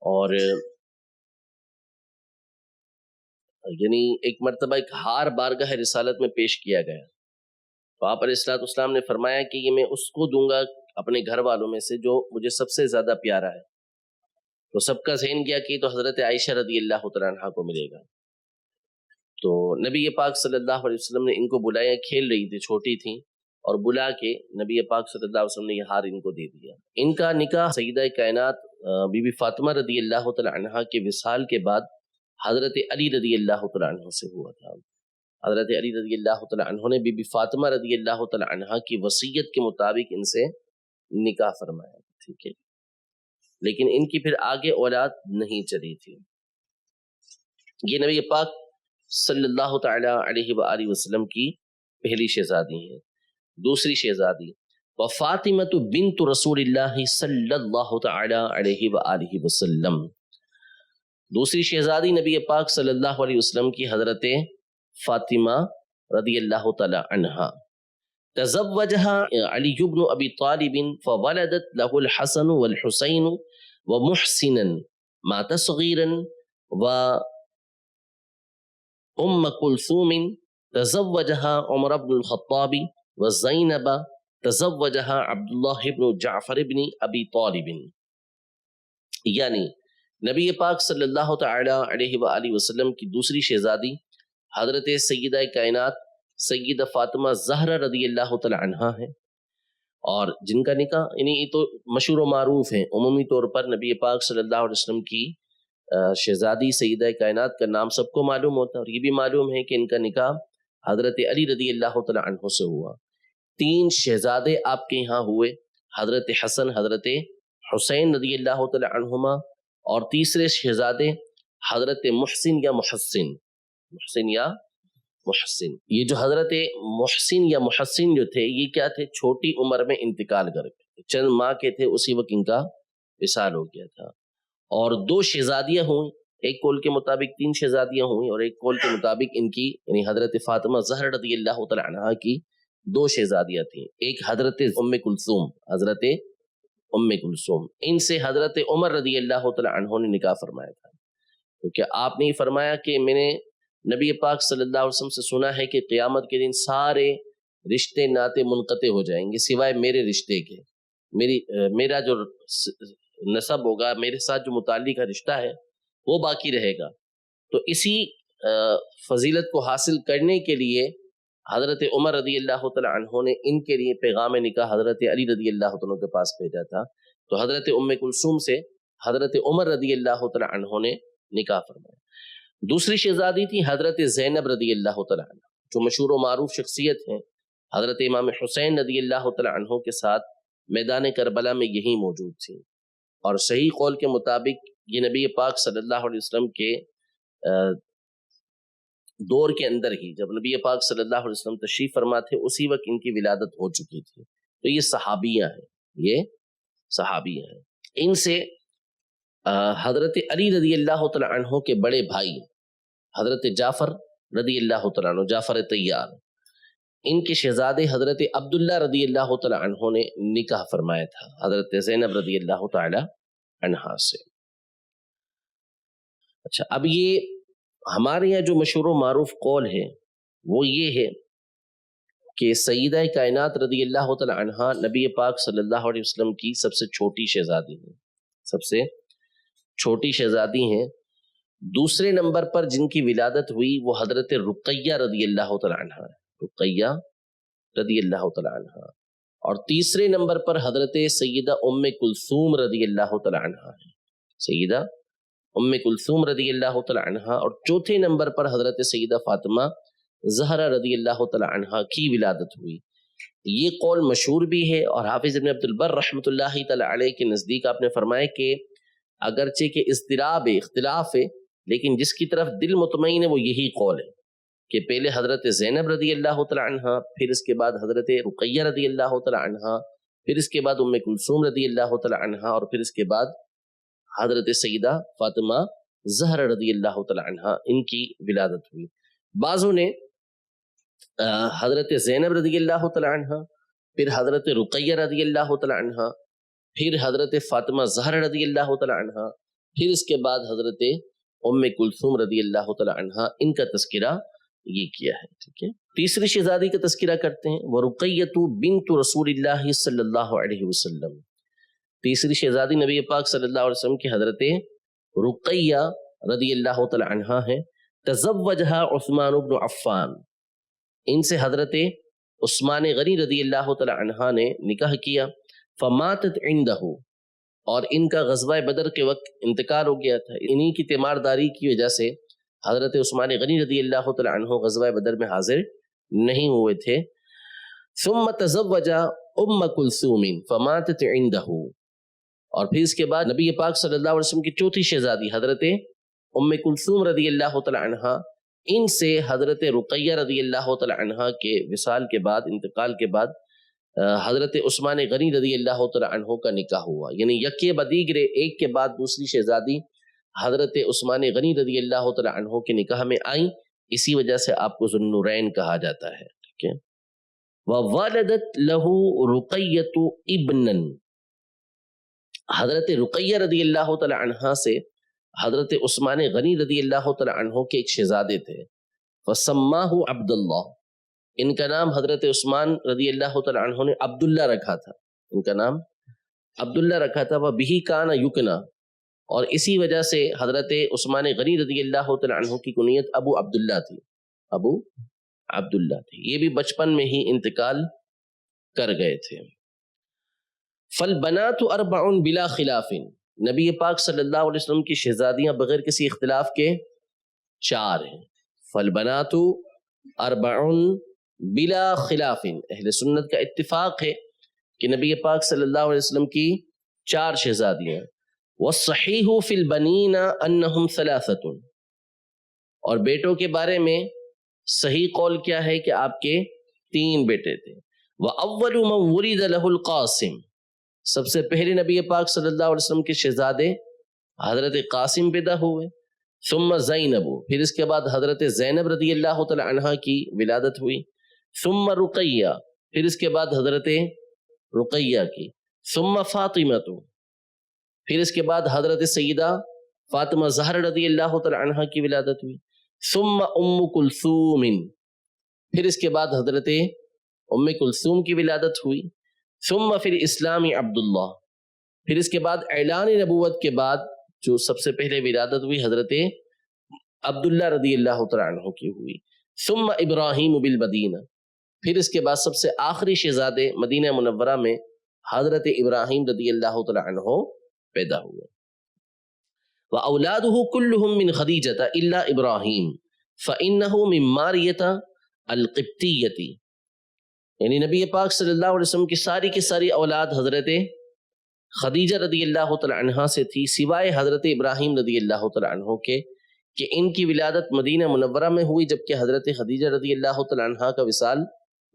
اور یعنی ایک مرتبہ ایک ہار بارگاہ رسالت میں پیش کیا گیا تو آپ علیہ الصلوۃ والسلام نے فرمایا کہ یہ میں اس کو دوں گا اپنے گھر والوں میں سے جو مجھے سب سے زیادہ پیارا ہے، تو سب کا ذہن گیا کہ تو حضرت عائشہ رضی اللہ تعالیٰ عنہا کو ملے گا۔ تو نبی پاک صلی اللہ علیہ وسلم نے ان کو بلایا، کھیل رہی تھی، چھوٹی تھیں، اور بلا کے نبی پاک صلی اللہ علیہ وسلم نے یہ ہار ان کو دے دیا۔ ان کا نکاح سیدہ کائنات بی بی فاطمہ رضی اللہ تعالیٰ عنہا کے وصال کے بعد حضرت علی رضی اللہ تعالیٰ عنہ سے ہوا تھا۔ حضرت علی رضی اللہ تعالیٰ عنہ نے بی بی فاطمہ رضی اللہ تعالیٰ عنہا کی وصیت کے مطابق ان سے نکاح فرمایا، ٹھیک ہے، لیکن ان کی پھر آگے اولاد نہیں چلی تھی۔ یہ نبی پاک صلی اللہ تعالیٰ علیہ وآلہ وسلم کی پہلی شہزادی ہیں۔ دوسری شہزادی وفاطمہ بنت رسول اللہ صلی اللہ تعالیٰ علیہ وآلہ وسلم، دوسری شہزادی نبی پاک صلی اللہ علیہ وسلم کی حضرت فاطمہ رضی اللہ تعالی عنہا۔ تزوجها علی بن ابی طالب فولدت له الحسن والحسین ومحسنا مات صغیرا و ام کلثوم تزوجها عمر بن الخطاب وزینب تزوجها عبداللہ بن جعفر بن ابی طالب۔ یعنی نبی پاک صلی اللہ تعالی علیہ وآلہ وسلم کی دوسری شہزادی حضرت سیدہ کائنات سیدہ فاطمہ زہرا رضی اللہ تعالی عنہا ہے، اور جن کا نکاح یعنی یہ تو مشہور و معروف ہیں، عمومی طور پر نبی پاک صلی اللہ علیہ وسلم کی شہزادی سیدہ کائنات کا نام سب کو معلوم ہوتا ہے، اور یہ بھی معلوم ہے کہ ان کا نکاح حضرت علی رضی اللہ تعالی عنہ سے ہوا۔ تین شہزادے آپ کے یہاں ہوئے، حضرت حسن، حضرت حسین رضی اللہ تعالی عنہما، اور تیسرے شہزادے حضرت محسن یا محسن، محسن یا محسن۔ یہ جو حضرت محسن یا محسن جو تھے یہ کیا تھے، چھوٹی عمر میں انتقال کر گئے، چند ماہ کے تھے اسی وقت ان کا وصال ہو گیا تھا۔ اور دو شہزادیاں ہوئیں، ایک قول کے مطابق تین شہزادیاں ہوئیں، اور ایک قول کے مطابق ان کی یعنی حضرت فاطمہ زہرا رضی اللہ تعالی عنہا کی دو شہزادیاں تھیں، ایک حضرت ام کلثوم، حضرت ام کلثوم، ان سے حضرت عمر رضی اللہ تعالی عنہ نے نکاح فرمایا تھا، کیونکہ آپ نے فرمایا کہ میں نے نبی پاک صلی اللہ علیہ وسلم سے سنا ہے کہ قیامت کے دن سارے رشتے ناتے منقطع ہو جائیں گے سوائے میرے رشتے کے، میرا جو نسب ہوگا، میرے ساتھ جو متعلقہ رشتہ ہے وہ باقی رہے گا۔ تو اسی فضیلت کو حاصل کرنے کے لیے حضرت عمر رضی اللہ تعالی عنہ نے ان کے لیے پیغام نکاح حضرت علی رضی اللہ تعالیٰ کے پاس بھیجا تھا، تو حضرت ام کلثوم سے حضرت عمر رضی اللہ تعالی عنہ نے نکاح فرمایا۔ دوسری شہزادی تھی حضرت زینب رضی اللہ تعالی عنہ، جو مشہور و معروف شخصیت ہیں، حضرت امام حسین رضی اللہ تعالی عنہ کے ساتھ میدان کربلا میں یہی موجود تھی، اور صحیح قول کے مطابق یہ نبی پاک صلی اللہ علیہ وسلم کے دور کے اندر ہی جب نبی پاک صلی اللہ علیہ وسلم تشریف فرما تھے اسی وقت ان کی ولادت ہو چکی تھی، تو یہ صحابیاں ہیں، یہ صحابیاں ہیں۔ ان سے حضرت علی رضی اللہ تعالی عنہ کے بڑے بھائی حضرت جعفر رضی اللہ تعالی عنہ، جعفر طیار، ان کے شہزادے حضرت عبداللہ رضی اللہ تعالی عنہ نے نکاح فرمایا تھا حضرت زینب رضی اللہ تعالی عنہا سے۔ اچھا، اب یہ ہمارے یہاں جو مشہور و معروف قول ہے وہ یہ ہے کہ سیدہ کائنات رضی اللہ تعالی عنہا نبی پاک صلی اللہ علیہ وسلم کی سب سے چھوٹی شہزادی ہیں، سب سے چھوٹی شہزادی ہیں۔ دوسرے نمبر پر جن کی ولادت ہوئی وہ حضرت رقیہ رضی اللہ تعالی عنہا، رقیہ رضی اللہ تعالی عنہا، اور تیسرے نمبر پر حضرت سیدہ ام کلثوم رضی اللہ تعالی عنہا ہے، سیدہ ام کلثوم رضی اللہ تعالی عنہا، اور چوتھے نمبر پر حضرت سیدہ فاطمہ زہرا رضی اللہ تعالی عنہا کی ولادت ہوئی۔ یہ قول مشہور بھی ہے، اور حافظ ابن عبد البر رحمۃ اللہ تعالی علیہ کے نزدیک آپ نے فرمایا کہ اگرچہ کہ اضطراب ہے، اختلاف ہے، لیکن جس کی طرف دل مطمئن ہے وہ یہی قول ہے کہ پہلے حضرت زینب رضی اللہ تعالی عنہ، پھر اس کے بعد حضرت رقیہ رضی اللہ تعالی عنہ، پھر اس کے بعد ام کلثوم رضی اللہ تعالی عنہ، اور پھر اس کے بعد حضرت سیدہ فاطمہ زہرا رضی اللہ تعالی عنہ، ان کی ولادت ہوئی۔ بعضوں نے حضرت زینب رضی اللہ تعالی عنہ، پھر حضرت رقیہ رضی اللہ تعالی عنہ، پھر حضرت فاطمہ زہرا رضی اللہ تعالی عنہ، پھر اس کے بعد حضرت ام کلثوم رضی اللہ تعالی عنہ، ان کا تذکرہ یہ کیا ہے۔ ٹھیک ہے، تیسری شہزادی کا تذکرہ کرتے ہیں، وَرُقَيَّةُ بِنْتُ رسول اللہ صلی اللہ علیہ وسلم۔ تیسری شہزادی نبی پاک صلی اللہ علیہ وسلم کی حضرت رقیہ رضی اللہ تعالی عنہ ہے۔ تزوجہا عثمان بن عفان، ان سے حضرت عثمان غنی رضی اللہ تعالی عنہ نے نکاح کیا۔ فماتت عندہ، اور ان کا غزوہ بدر کے وقت انتقال ہو گیا تھا، انہی کی تیمارداری کی وجہ سے حضرت عثمان غنی رضی اللہ تعالی عنہ غزوہ بدر میں حاضر نہیں ہوئے تھے۔ ثم تزوج ام کلثوم فماتت عندہ، اور پھر اس کے بعد نبی پاک صلی اللہ علیہ وسلم کی چوتھی شہزادی حضرت ام کلثوم رضی اللہ تعالی عنہ، ان سے حضرت رقیہ رضی اللہ تعالی عنہ کے وصال کے بعد، انتقال کے بعد، حضرت عثمان غنی رضی اللہ تعالی عنہ کا نکاح ہوا، یعنی یکے بدیگرے ایک کے بعد دوسری شہزادی حضرت عثمان غنی رضی اللہ تعالی عنہ کے نکاح میں آئیں، اسی وجہ سے آپ کو ذو النورین کہا جاتا ہے۔ ٹھیک ہے، وَوَلَدَتْ لَهُ رُقَيَّةُ ابْنًا، حضرت رقیہ رضی اللہ تعالی عنہ سے حضرت عثمان غنی رضی اللہ تعالی عنہ کے ایک شہزادے تھے، فَسَمَّاهُ عَبْدُ اللَّهِ، ان کا نام حضرت عثمان رضی اللہ تعالی عنہ نے عبداللہ رکھا تھا، ان کا نام عبداللہ رکھا تھا۔ وَبِهِ كَانَ يُكْنَى، اور اسی وجہ سے حضرت عثمان غنی رضی اللہ تعالی عنہ کی کنیت ابو عبداللہ تھی، ابو عبداللہ تھی۔ یہ بھی بچپن میں ہی انتقال کر گئے تھے۔ فَالْبَنَاتُ أَرْبَعٌ بِلَا خِلَافٍ، نبی پاک صلی اللہ علیہ وسلم کی شہزادیاں بغیر کسی اختلاف کے 4 ہیں۔ فَالْبَنَاتُ أَرْبَعٌ بلا خلاف، اہل سنت کا اتفاق ہے کہ نبی پاک صلی اللہ علیہ وسلم کی 4 شہزادیاں۔ والصحیح فی البنین انہم 3، اور بیٹوں کے بارے میں صحیح قول کیا ہے کہ آپ کے 3 بیٹے تھے۔ وَأَوَّلُ مَنْ وُلِدَ لَهُ الْقَاسِمُ، سب سے پہلے نبی پاک صلی اللہ علیہ وسلم کے شہزادے حضرت قاسم پیدا ہوئے۔ ثم زینب، پھر اس کے بعد حضرت زینب رضی اللہ تعالی عنہ کی ولادت ہوئی۔ ثم رقیہ، پھر اس کے بعد حضرت رقیہ کی۔ ثم فاطمہ، پھر اس کے بعد حضرت سیدہ فاطمہ زہرا رضی اللہ تعالی عنہ کی ولادت ہوئی۔ ثم ام کلثوم، پھر اس کے بعد حضرت ام کلثوم کی ولادت ہوئی۔ ثم پھر اسلام عبداللہ، پھر اس کے بعد اعلان نبوت کے بعد جو سب سے پہلے ولادت ہوئی حضرت عبداللہ رضی اللہ تعالی عنہ کی ہوئی۔ ثم ابراہیم بالمدینہ، پھر اس کے بعد سب سے آخری شہزادے مدینہ منورہ میں حضرت ابراہیم رضی اللہ تعالی عنہ پیدا ہوئے۔ وَأَوْلَادُهُ كُلُّهُمْ مِنْ خَدِیجَةَ إِلَّا إِبْرَاهِيمَ فَإِنَّهُ مِنْ مَارِيَةَ الْقِبْطِيَّةِ، یعنی نبی پاک صلی اللہ علیہ وسلم کی ساری اولاد حضرت خدیجہ رضی اللہ تعالی عنہ سے تھی، سوائے حضرت ابراہیم رضی اللہ تعالی عنہ کے، کہ ان کی ولادت مدینہ منورہ میں ہوئی، جبکہ حضرت خدیجہ رضی اللہ تعالی عنہ کا وصال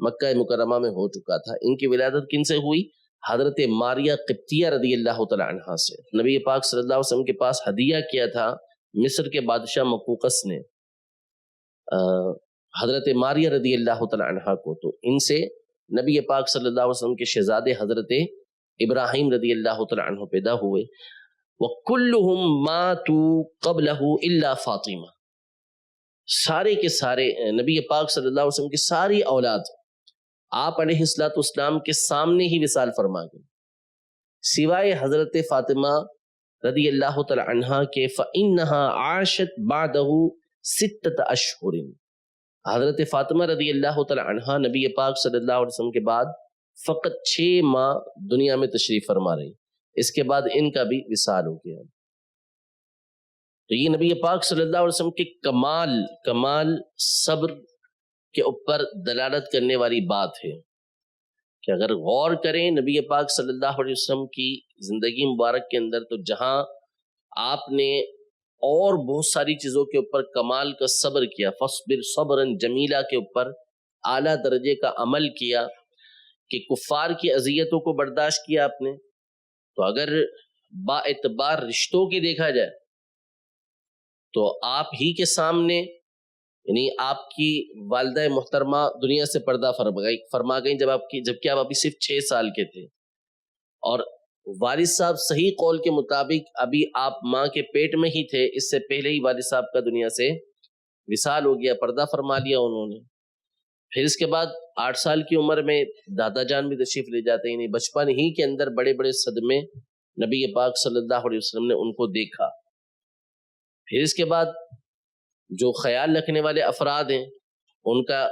مکہ مکرمہ میں ہو چکا تھا۔ ان کی ولادت کن سے ہوئی؟ حضرت ماریہ قبطیہ رضی اللہ تعالی عنہ سے۔ نبی پاک صلی اللہ علیہ وسلم کے پاس ہدیہ کیا تھا مصر کے بادشاہ مقوقس نے حضرت ماریہ رضی اللہ تعالی عنہ کو، تو ان سے نبی پاک صلی اللہ علیہ وسلم کے شہزادے حضرت ابراہیم رضی اللہ تعالی عنہ پیدا ہوئے۔ وَكُلُّهُمْ مَاتُوا قَبْلَهُ إِلَّا فاطمہ، سارے کے سارے نبی پاک صلی اللہ علیہ وسلم کی ساری اولاد آپ علیہ السلام کے سامنے ہی وصال فرما گئی، سوائے حضرت فاطمہ رضی اللہ تعالی عنہ کے۔ فَإِنَّهَا عَاشَتْ بَعْدَهُ 6 أشهر، حضرت فاطمہ رضی اللہ تعالی عنہ نبی پاک صلی اللہ علیہ وسلم کے بعد فقط 6 ماہ دنیا میں تشریف فرما رہی، اس کے بعد ان کا بھی وصال ہو گیا۔ تو یہ نبی پاک صلی اللہ علیہ وسلم کے کمال صبر کے اوپر دلالت کرنے والی بات ہے کہ اگر غور کریں نبی پاک صلی اللہ علیہ وسلم کی زندگی مبارک کے اندر، تو جہاں آپ نے اور بہت ساری چیزوں کے اوپر کمال کا صبر کیا، فصبر صبرا جمیلا کے اوپر اعلیٰ درجے کا عمل کیا، کہ کفار کی اذیتوں کو برداشت کیا آپ نے، تو اگر با اعتبار رشتوں کے دیکھا جائے تو آپ ہی کے سامنے، یعنی آپ کی والدہ محترمہ دنیا سے پردہ فرما گئی جبکہ آپ ابھی صرف 6 سال کے تھے، اور والد صاحب صحیح قول کے مطابق ابھی آپ ماں کے پیٹ میں ہی تھے، اس سے پہلے ہی والد صاحب کا دنیا سے وصال ہو گیا، پردہ فرما لیا انہوں نے۔ پھر اس کے بعد 8 سال کی عمر میں دادا جان بھی تشریف لے جاتے ہیں، یعنی بچپن ہی کے اندر بڑے بڑے صدمے نبی پاک صلی اللہ علیہ وسلم نے ان کو دیکھا۔ پھر اس کے بعد جو خیال رکھنے والے افراد ہیں ان کا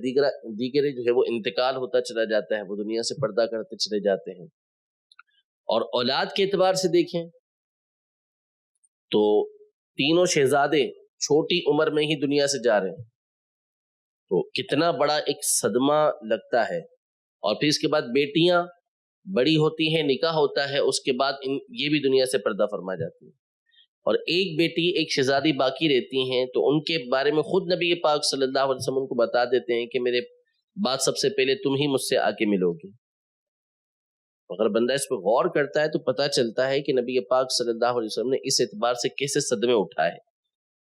دیگر جو ہے وہ انتقال ہوتا چلا جاتا ہے، وہ دنیا سے پردہ کرتے چلے جاتے ہیں۔ اور اولاد کے اعتبار سے دیکھیں تو تینوں شہزادے چھوٹی عمر میں ہی دنیا سے جا رہے ہیں، تو کتنا بڑا ایک صدمہ لگتا ہے۔ اور پھر اس کے بعد بیٹیاں بڑی ہوتی ہیں، نکاح ہوتا ہے، اس کے بعد یہ بھی دنیا سے پردہ فرما جاتی ہیں، اور ایک بیٹی ایک شہزادی باقی رہتی ہیں، تو ان کے بارے میں خود نبی پاک صلی اللہ علیہ وسلم ان کو بتا دیتے ہیں کہ میرے بعد سب سے پہلے تم ہی مجھ سے آ کے ملو گی۔ اگر بندہ اس پہ غور کرتا ہے تو پتہ چلتا ہے کہ نبی پاک صلی اللہ علیہ وسلم نے اس اعتبار سے کیسے صدمے اٹھائے،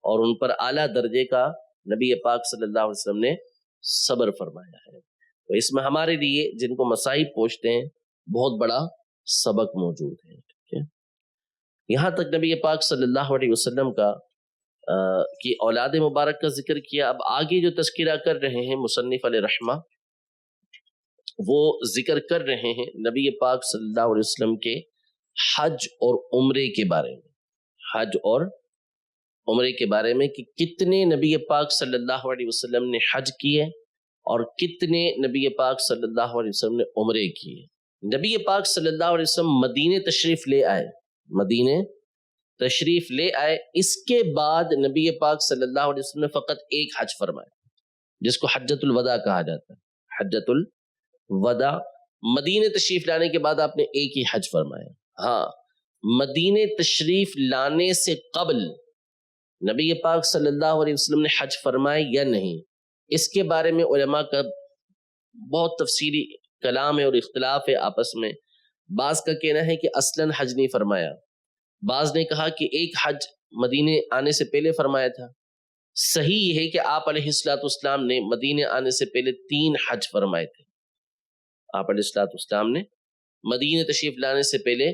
اور ان پر اعلیٰ درجے کا نبی پاک صلی اللہ علیہ وسلم نے صبر فرمایا ہے۔ تو اس میں ہمارے لیے جن کو مصائب پہنچتے ہیں بہت بڑا سبق موجود ہے، ٹھیک ہے۔ یہاں تک نبی پاک صلی اللہ علیہ وسلم کی اولاد مبارک کا ذکر کیا۔ اب آگے جو تذکرہ کر رہے ہیں مصنف علیہ رحمہ، وہ ذکر کر رہے ہیں نبی پاک صلی اللہ علیہ وسلم کے حج اور عمرے کے بارے میں، حج اور عمرے کے بارے میں کہ کتنے نبی پاک صلی اللہ علیہ وسلم نے حج کیے اور کتنے نبی پاک صلی اللہ علیہ وسلم نے عمرے کیے۔ نبی پاک صلی اللہ علیہ وسلم مدینے تشریف لے آئے، مدینے تشریف لے آئے، اس کے بعد نبی پاک صلی اللہ علیہ وسلم نے فقط ایک حج فرمایا، جس کو حجۃ الوداع کہا جاتا ہے۔ حجۃ الوداع، مدینے تشریف لانے کے بعد آپ نے ایک ہی حج فرمایا۔ ہاں، مدینے تشریف لانے سے قبل نبی پاک صلی اللہ علیہ وسلم نے حج فرمائے یا نہیں، اس کے بارے میں علماء کا بہت تفصیلی کلام ہے اور اختلاف ہے آپس میں۔ بعض کا کہنا ہے کہ اصلاً حج نہیں فرمایا، بعض نے کہا کہ ایک حج مدینے آنے سے پہلے فرمایا تھا۔ صحیح یہ ہے کہ آپ علیہ السلام نے مدینے آنے سے پہلے 3 حج فرمائے تھے۔ آپ علیہ السلام نے مدینے تشریف لانے سے پہلے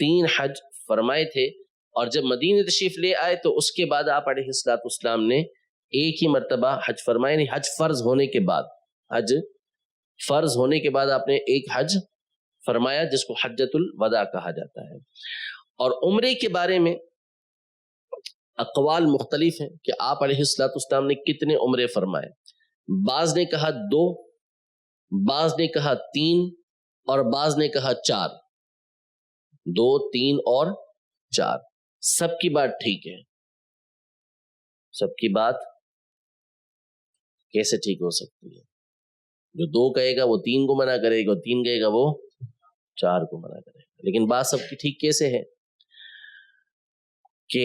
3 حج فرمائے تھے، اور جب مدینے تشریف لے آئے تو اس کے بعد آپ علیہ السلام نے ایک ہی مرتبہ حج فرمائے، یعنی حج فرض ہونے کے بعد، حج فرض ہونے کے بعد آپ نے ایک حج فرمایا، جس کو حجۃ الوداع کہا جاتا ہے۔ اور عمرے کے بارے میں اقوال مختلف ہیں کہ آپ علیہ السلام نے کتنے عمرے فرمائے۔ بعض نے کہا 2، بعض نے کہا 3، اور بعض نے کہا 4۔ 2، 3 اور 4، سب کی بات ٹھیک ہے۔ سب کی بات کیسے ٹھیک ہو سکتی ہے؟ جو 2 کہے گا وہ 3 کو منع کرے گا، 3 کہے گا وہ 4 کو منع کرے گا، لیکن بات سب کی ٹھیک کیسے ہے؟ کہ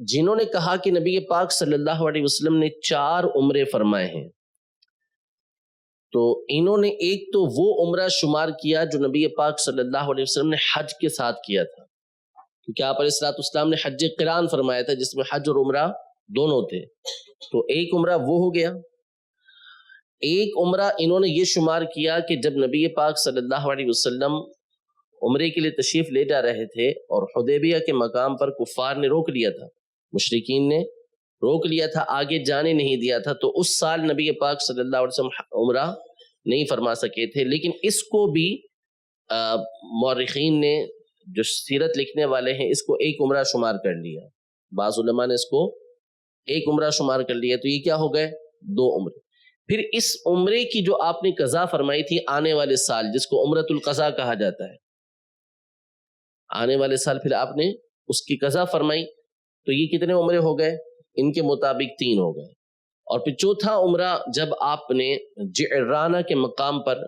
جنہوں نے کہا کہ نبی پاک صلی اللہ علیہ وسلم نے 4 عمرے فرمائے ہیں، تو انہوں نے ایک تو وہ عمرہ شمار کیا جو نبی پاک صلی اللہ علیہ وسلم نے حج کے ساتھ کیا تھا، کیونکہ آپ علیہ السلام نے حج قران فرمایا تھا جس میں حج اور عمرہ دونوں تھے، تو ایک عمرہ وہ ہو گیا۔ ایک عمرہ انہوں نے یہ شمار کیا کہ جب نبی پاک صلی اللہ علیہ وسلم عمرے کے لیے تشریف لے جا رہے تھے اور حدیبیہ کے مقام پر کفار نے روک لیا تھا، مشرکین نے روک لیا تھا، آگے جانے نہیں دیا تھا، تو اس سال نبی پاک صلی اللہ علیہ وسلم عمرہ نہیں فرما سکے تھے۔ لیکن اس کو بھی مورخین نے، جو سیرت لکھنے والے ہیں، اس کو ایک عمرہ شمار کر لیا، بعض علماء نے اس کو ایک عمرہ شمار کر لیا، تو یہ کیا ہو گئے؟ 2 عمرے۔ پھر اس عمرے کی جو آپ نے قضا فرمائی تھی آنے والے سال، جس کو عمرۃ القضا کہا جاتا ہے، آنے والے سال پھر آپ نے اس کی قضا فرمائی، تو یہ کتنے عمرے ہو گئے؟ ان کے مطابق 3 ہو گئے۔ اور پھر چوتھا عمرہ جب آپ نے جعرانہ کے مقام پر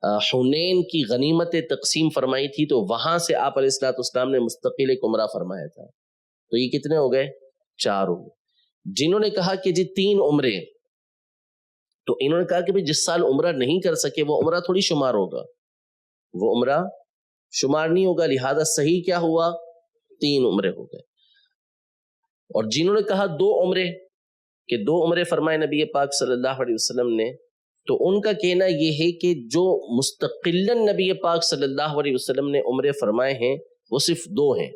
حنین کی غنیمتیں تقسیم فرمائی تھی تو وہاں سے آپ علیہ الصلوۃ والسلام نے مستقل ایک عمرہ فرمایا تھا. تو یہ کتنے ہو گئے؟ 4 عمرے. جنہوں نے کہا کہ جی 3 عمرے، تو انہوں نے کہا کہ جس سال عمرہ نہیں کر سکے وہ عمرہ تھوڑی شمار ہوگا، وہ عمرہ شمار نہیں ہوگا، لہذا صحیح کیا ہوا؟ 3 عمرے ہو گئے. اور جنہوں نے کہا 2 عمرے، کہ 2 عمرے فرمائے نبی پاک صلی اللہ علیہ وسلم نے، تو ان کا کہنا یہ ہے کہ جو مستقلاً نبی پاک صلی اللہ علیہ وسلم نے عمرے فرمائے ہیں وہ صرف 2 ہیں.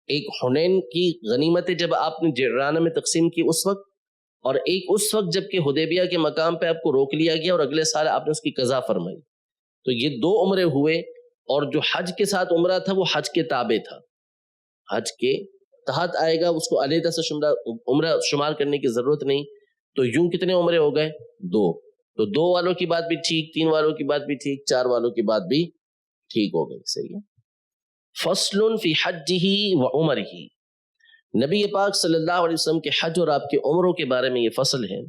ایک حنین کی غنیمتیں جب آپ نے جعرانہ میں تقسیم کی اس وقت، اور ایک اس وقت جب کہ حدیبیہ کے مقام پہ آپ کو روک لیا گیا اور اگلے سال آپ نے اس کی قضا فرمائی. تو یہ 2 عمرے ہوئے. اور جو حج کے ساتھ عمرہ تھا وہ حج کے تابع تھا، حج کے تحت آئے گا، اس کو علیحدہ سے عمرہ شمار کرنے کی ضرورت نہیں. تو یوں کتنے عمرے ہو گئے؟ 2. تو 2 والوں کی بات بھی ٹھیک، 3 والوں کی بات بھی ٹھیک، 4 والوں کی بات بھی ٹھیک ہو گئی. صحیح ہے. فصل فی حجہ و عمرہ، نبی پاک صلی اللہ علیہ وسلم کے حج اور آپ کے عمروں کے بارے میں یہ فصل ہے.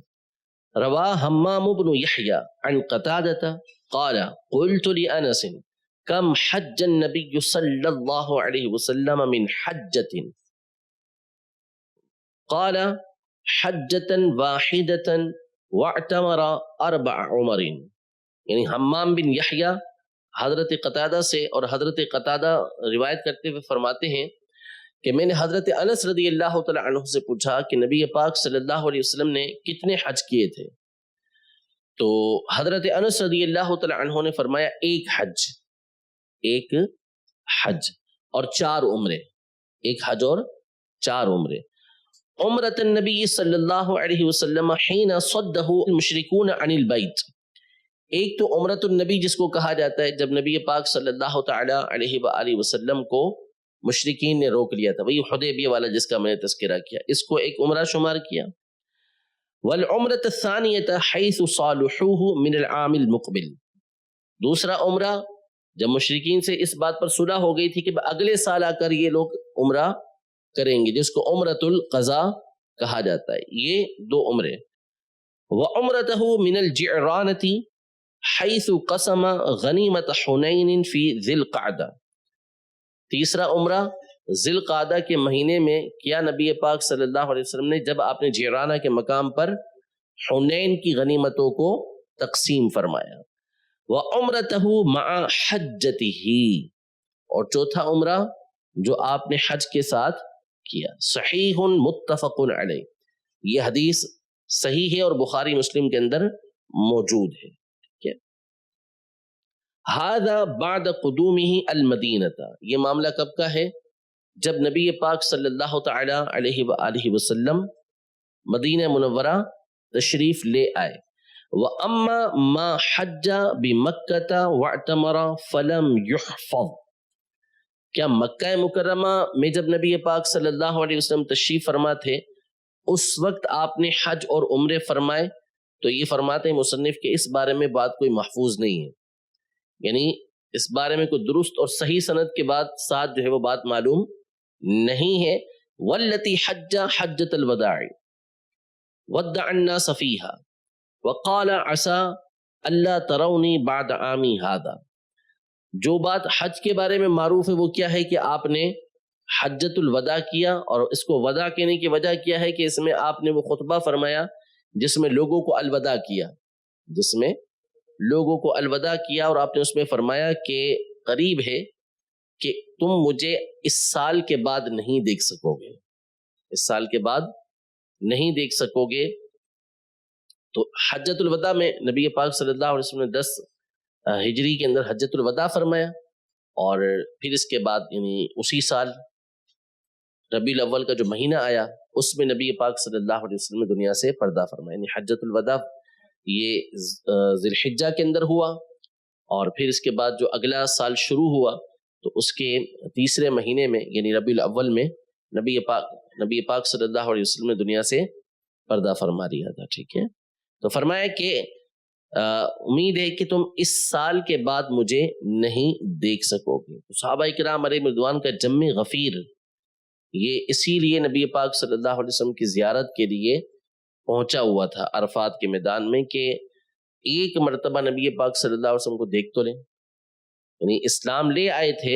روا حمام بن یحییٰ عن قتادہ قال قلت لانس کم حج النبی صلی اللہ علیہ وسلم من حجۃ قال حجۃ واحدۃ واعتمر 4 عمر. یعنی حمام بن یحییٰ حضرت قتادہ سے، اور حضرت قتادہ روایت کرتے ہوئے فرماتے ہیں کہ میں نے حضرت انس رضی اللہ تعالی عنہ سے پوچھا کہ نبی پاک صلی اللہ علیہ وسلم نے کتنے حج کیے تھے؟ تو حضرت انس رضی اللہ تعالی عنہ نے فرمایا 1 حج، 1 حج اور 4 عمرے، 1 حج اور 4 عمرے. عمرۃ النبی صلی اللہ علیہ وسلم حین صدہ المشرکون عن البیت. ایک تو عمرۃ النبی جس کو کہا جاتا ہے جب نبی پاک صلی اللہ تعالی علیہ وآلہ وسلم کو مشرکین نے روک لیا تھا، وہی حدیبیہ والا جس کا میں نے تذکرہ کیا، اس کو ایک عمرہ شمار کیا. والعمرۃ الثانیۃ حیث صالحوہ من العام المقبل. دوسرا عمرہ جب مشرکین سے اس بات پر صلح ہو گئی تھی کہ اگلے سال آ کر یہ لوگ عمرہ کریں گے، جس کو عمرۃ القضاء کہا جاتا ہے. یہ 2 عمرے. وعمرتہ من الجعرانۃ حیث قسم غنیمت حنین فی ذی القعدہ. تیسرا عمرہ ذی القعدہ کے مہینے میں کیا نبی پاک صلی اللہ علیہ وسلم نے، جب آپ نے جعرانہ کے مقام پر حنین کی غنیمتوں کو تقسیم فرمایا. وعمرتہ مع حجتہ. اور چوتھا عمرہ جو آپ نے حج کے ساتھ کیا. صحیح متفق علیہ. یہ حدیث صحیح ہے اور بخاری مسلم کے اندر موجود ہے. هذا بعد قدومه المدینہ. یہ معاملہ کب کا ہے؟ جب نبی پاک صلی اللہ تعالی علیہ وآلہ وسلم مدینہ منورہ تشریف لے آئے. وَأَمَّا مَا حَجَّ بِمَكَّةَ وَاعْتَمَرَ فَلَمْ يُحْفَظ. کیا مکہ مکرمہ میں جب نبی پاک صلی اللہ علیہ وسلم تشریف فرما تھے اس وقت آپ نے حج اور عمرے فرمائے؟ تو یہ فرماتے ہیں مصنف کہ اس بارے میں بات کوئی محفوظ نہیں ہے، یعنی اس بارے میں کوئی درست اور صحیح سند کے بعد ساتھ جو ہے وہ بات معلوم نہیں ہے. والتی حج حجۃ الوداع ودع الناس فیہا وقال عسى الا ترونی بعد عامی ھذا. جو بات حج کے بارے میں معروف ہے وہ کیا ہے کہ آپ نے حجۃ الوداع کیا، اور اس کو وداع کہنے کی وجہ کیا ہے کہ اس میں آپ نے وہ خطبہ فرمایا جس میں لوگوں کو الوداع کیا، جس میں لوگوں کو الوداع کیا، اور آپ نے اس میں فرمایا کہ قریب ہے کہ تم مجھے اس سال کے بعد نہیں دیکھ سکو گے، اس سال کے بعد نہیں دیکھ سکو گے. تو حجۃ الوداع میں نبی پاک صلی اللہ علیہ وسلم نے 10 ہجری کے اندر حجۃ الوداع فرمایا، اور پھر اس کے بعد یعنی اسی سال ربیع الاول کا جو مہینہ آیا اس میں نبی پاک صلی اللہ علیہ وسلم نے دنیا سے پردہ فرمایا. یعنی حجۃ الوداع یہ ذی الحجہ کے اندر ہوا، اور پھر اس کے بعد جو اگلا سال شروع ہوا تو اس کے تیسرے مہینے میں یعنی ربیع الاول میں نبی پاک صلی اللہ علیہ وسلم نے دنیا سے پردہ فرما دیا تھا. ٹھیک ہے. تو فرمایا کہ امید ہے کہ تم اس سال کے بعد مجھے نہیں دیکھ سکو گے. صحابہ کرام علیہم رضوان کا جم غفیر یہ اسی لیے نبی پاک صلی اللہ علیہ وسلم کی زیارت کے لیے پہنچا ہوا تھا عرفات کے میدان میں، کہ ایک مرتبہ نبی پاک صلی اللہ علیہ وسلم کو دیکھ تو لیں. یعنی اسلام لے آئے تھے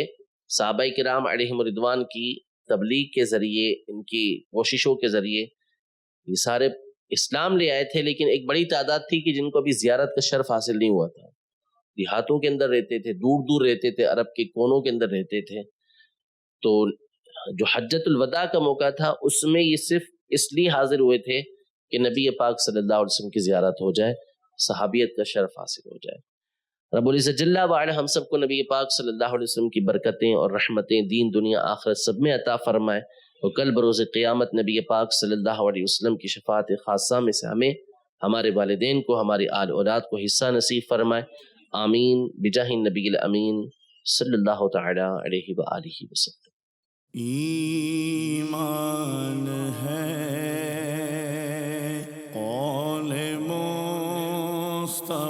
صحابہ کرام علیہم رضوان کی تبلیغ کے ذریعے، ان کی کوششوں کے ذریعے یہ سارے اسلام لے آئے تھے، لیکن ایک بڑی تعداد تھی کہ جن کو ابھی زیارت کا شرف حاصل نہیں ہوا تھا. دیہاتوں کے اندر رہتے تھے، دور دور رہتے تھے، عرب کے کونوں کے اندر رہتے تھے. تو جو حجۃ الوداع کا موقع تھا اس میں یہ صرف اس لیے حاضر ہوئے تھے کہ نبی پاک صلی اللہ علیہ وسلم کی زیارت ہو جائے، صحابیت کا شرف حاصل ہو جائے. رب العزت جل وعلا ہم سب کو نبی پاک صلی اللہ علیہ وسلم کی برکتیں اور رحمتیں دین دنیا آخرت سب میں عطا فرمائے، اور کل بروز قیامت نبی پاک صلی اللہ علیہ وسلم کی شفاعت خاصہ میں سے ہمیں، ہمارے والدین کو، ہماری آل اولاد کو حصہ نصیب فرمائے. آمین بجاہ النبی الامین صلی اللہ تعالی علیہ وآلہ وسلم. ایمان ہے قول مصطفیٰ